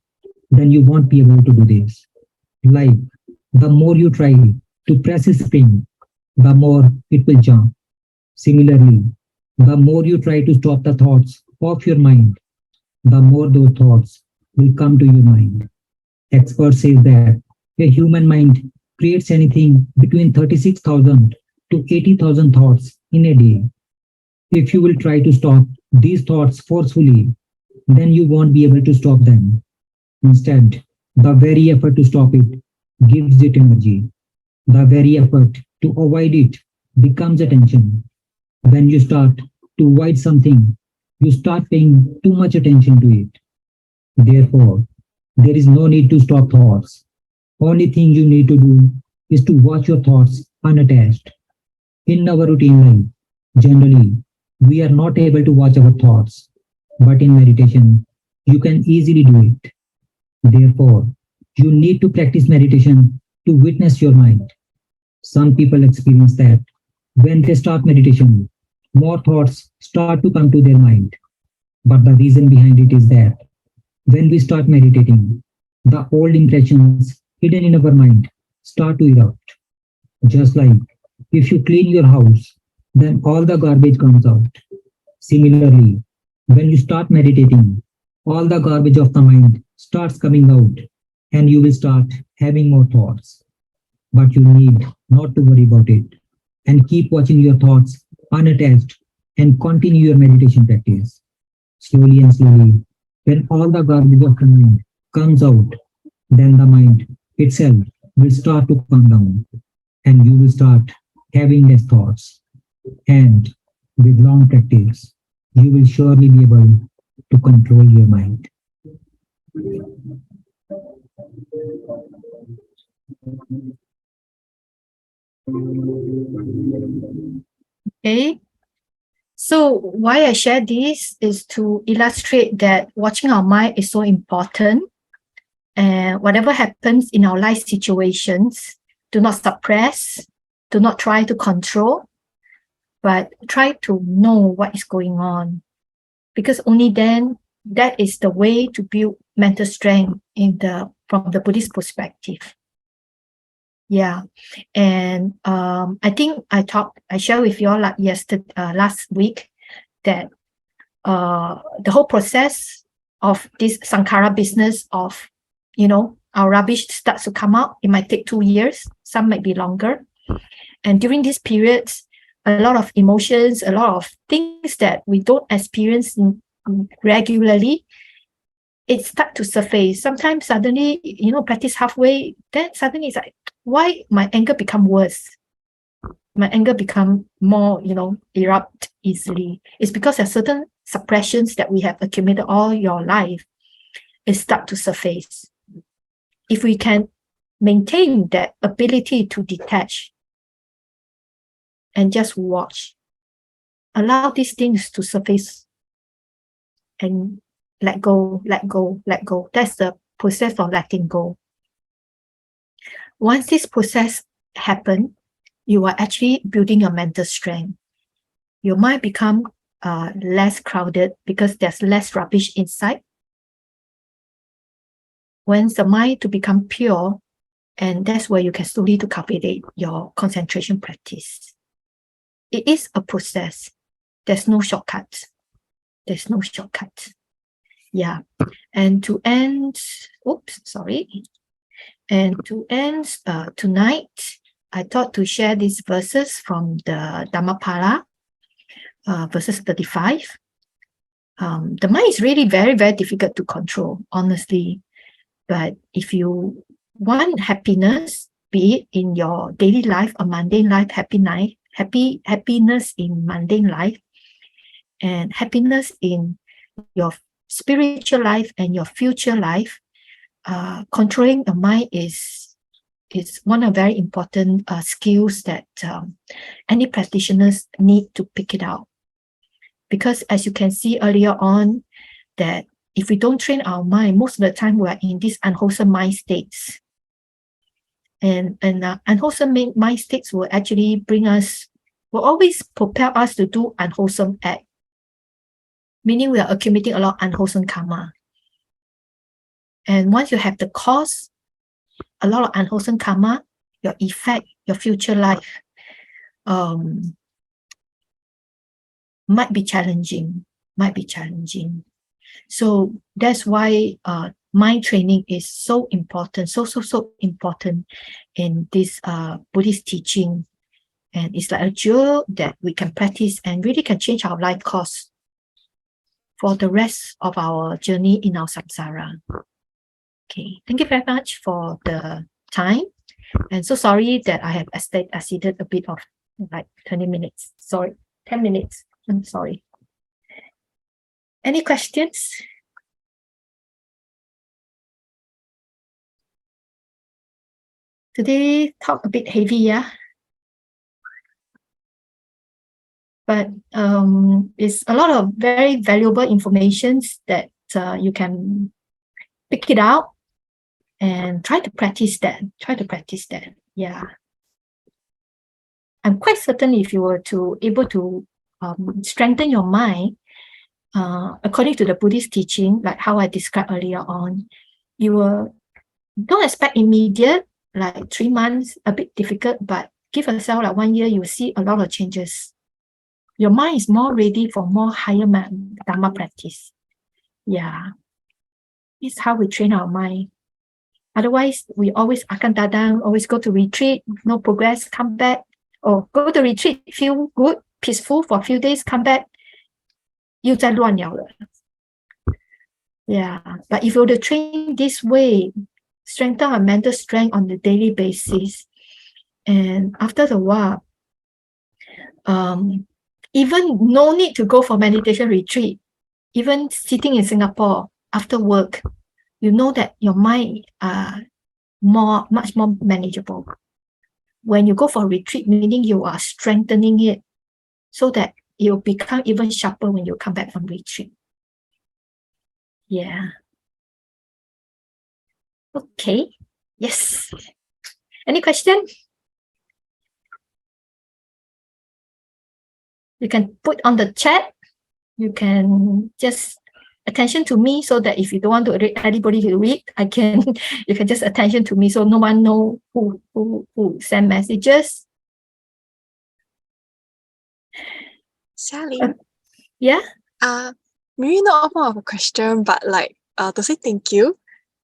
then you won't be able to do this. Like, the more you try to press a spring, the more it will jump. Similarly, the more you try to stop the thoughts of your mind, the more those thoughts will come to your mind. Experts say that a human mind creates anything between 36,000 to 80,000 thoughts in a day. If you will try to stop these thoughts forcefully, then you won't be able to stop them. Instead, the very effort to stop it gives it energy. The very effort to avoid it becomes attention. When you start to avoid something, you start paying too much attention to it. Therefore, there is no need to stop thoughts. Only thing you need to do is to watch your thoughts unattached. In our routine life, generally, we are not able to watch our thoughts, but in meditation, you can easily do it. Therefore, you need to practice meditation to witness your mind. Some people experience that when they start meditation, more thoughts start to come to their mind. But the reason behind it is that when we start meditating, the old impressions hidden in our mind start to erupt. Just like if you clean your house, then all the garbage comes out. Similarly, when you start meditating, all the garbage of the mind starts coming out and you will start having more thoughts. But you need not to worry about it and keep watching your thoughts unattached and continue your meditation practice. Slowly and slowly, when all the garbage of the mind comes out, then the mind itself will start to calm down and you will start having less thoughts. And with long practice, you will surely be able to control your mind. Okay. So why I share this is to illustrate that watching our mind is so important. And whatever happens in our life situations, do not suppress, do not try to control, but try to know what is going on. Because only then, that is the way to build mental strength from the Buddhist perspective. Yeah. And I think I shared with you all last week that the whole process of this Sankara business of, our rubbish starts to come out. It might take 2 years, some might be longer. And during these periods, a lot of emotions, a lot of things that we don't experience regularly, it starts to surface. Sometimes suddenly, practice halfway, then suddenly it's like, why my anger become worse? My anger become more, erupt easily. It's because there's certain suppressions that we have accumulated all your life. It start to surface. If we can maintain that ability to detach and just watch, allow these things to surface and let go, let go, let go. That's the process of letting go. Once this process happens, you are actually building your mental strength. Your mind become less crowded because there's less rubbish inside. When the mind to become pure, and that's where you can slowly to cultivate your concentration practice. It is a process. There's no shortcut. There's no shortcut. Yeah. And to end, tonight, I thought to share these verses from the Dhammapala, verses 35. The mind is really very, very difficult to control, honestly. But if you want happiness, be it in your daily life or mundane life, happiness in mundane life, and happiness in your spiritual life and your future life, controlling your mind is one of very important skills that any practitioners need to pick it out. Because as you can see earlier on, that if we don't train our mind, most of the time we are in these unwholesome mind states. And unwholesome mind states will actually will always propel us to do unwholesome act. Meaning we are accumulating a lot of unwholesome karma. And once you have the cause, a lot of unwholesome karma, your effect, your future life, might be challenging. So that's why mind training is so important, so important in this Buddhist teaching. And it's like a jewel that we can practice and really can change our life course for the rest of our journey in our samsara. Okay, thank you very much for the time. And so sorry that I have exceeded a bit of like 20 minutes. Sorry, 10 minutes. I'm sorry. Any questions? Today, talk a bit heavy, yeah? But it's a lot of very valuable information that you can pick it out and try to practice that. Yeah. I'm quite certain if you were able to strengthen your mind, according to the Buddhist teaching, like how I described earlier on, don't expect immediate, like 3 months, a bit difficult, but give yourself like 1 year, you will see a lot of changes. Your mind is more ready for more higher Dharma practice. Yeah. It's how we train our mind. Otherwise, we always akan dadang, always go to retreat, no progress, come back, or go to retreat, feel good, peaceful for a few days, come back, 又在乱了. Yeah, but if you were to train this way, strengthen our mental strength on a daily basis, and after the while, even no need to go for meditation retreat, even sitting in Singapore after work, you know that your mind much more manageable. When you go for retreat, meaning you are strengthening it so that it will become even sharper when you come back from retreat. Yeah. Okay. Yes. Any question? You can put on the chat. You can just attention to me so that if you don't want to read anybody to read, you can just attention to me so no one know who send messages. Sally. Yeah. Maybe not more of a question, but like to say thank you.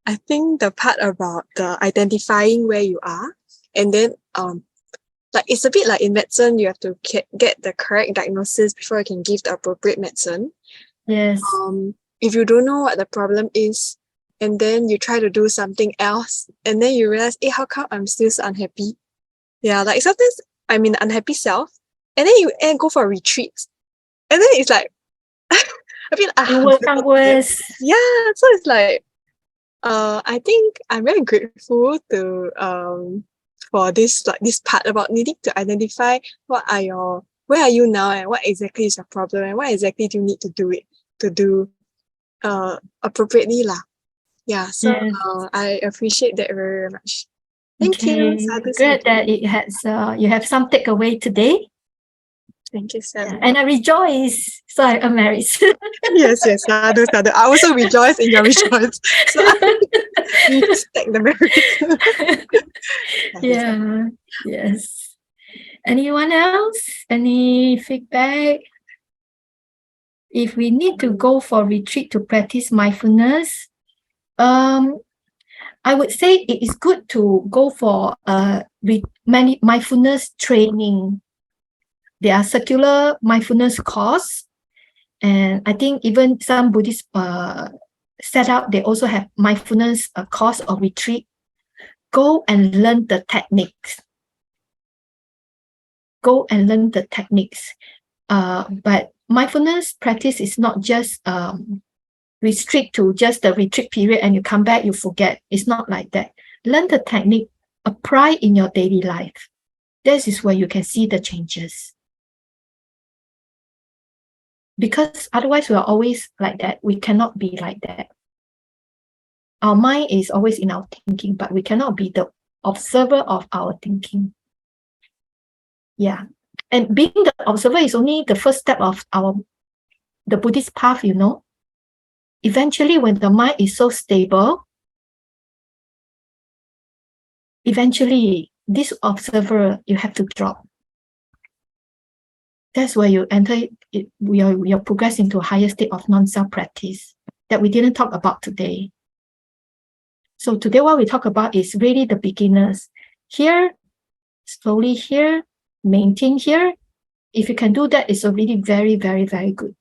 I think the part about the identifying where you are, and then like it's a bit like in medicine, you have to get the correct diagnosis before you can give the appropriate medicine. Yes. If you don't know what the problem is, and then you try to do something else, and then you realize, hey, how come I'm still so unhappy? Yeah, like sometimes I'm in unhappy self, and then you go for retreats, and then it's like a bit worse. Yeah, so it's like I think I'm very grateful to for this part about needing to identify where are you now and what exactly is your problem and what exactly do you need to do appropriately lah. Yeah, so Yes. I appreciate that very much. Thank you. Glad that it has you have some takeaway today. Thank you, Sally. And I rejoice. So I'm married. yes. Sadhu. I also rejoice in your rejoice. So we respect the marriage. Yeah. Yes. Anyone else? Any feedback? If we need to go for retreat to practice mindfulness, I would say it is good to go for many mindfulness training. There are secular mindfulness course, and I think even some Buddhist setup, they also have mindfulness course or retreat. Go and learn the techniques. But mindfulness practice is not just restrict to just the retreat period and you come back, you forget. It's not like that. Learn the technique, apply in your daily life. This is where you can see the changes. Because otherwise we are always like that. We cannot be like that. Our mind is always in our thinking, but we cannot be the observer of our thinking. Yeah. And being the observer is only the first step of the Buddhist path, you know. Eventually, when the mind is so stable, eventually this observer you have to drop. That's where you enter it, you're progressing to a higher state of non-self practice that we didn't talk about today. So today what we talk about is really the beginners. Here, slowly here, maintain here. If you can do that, it's already very, very, very good.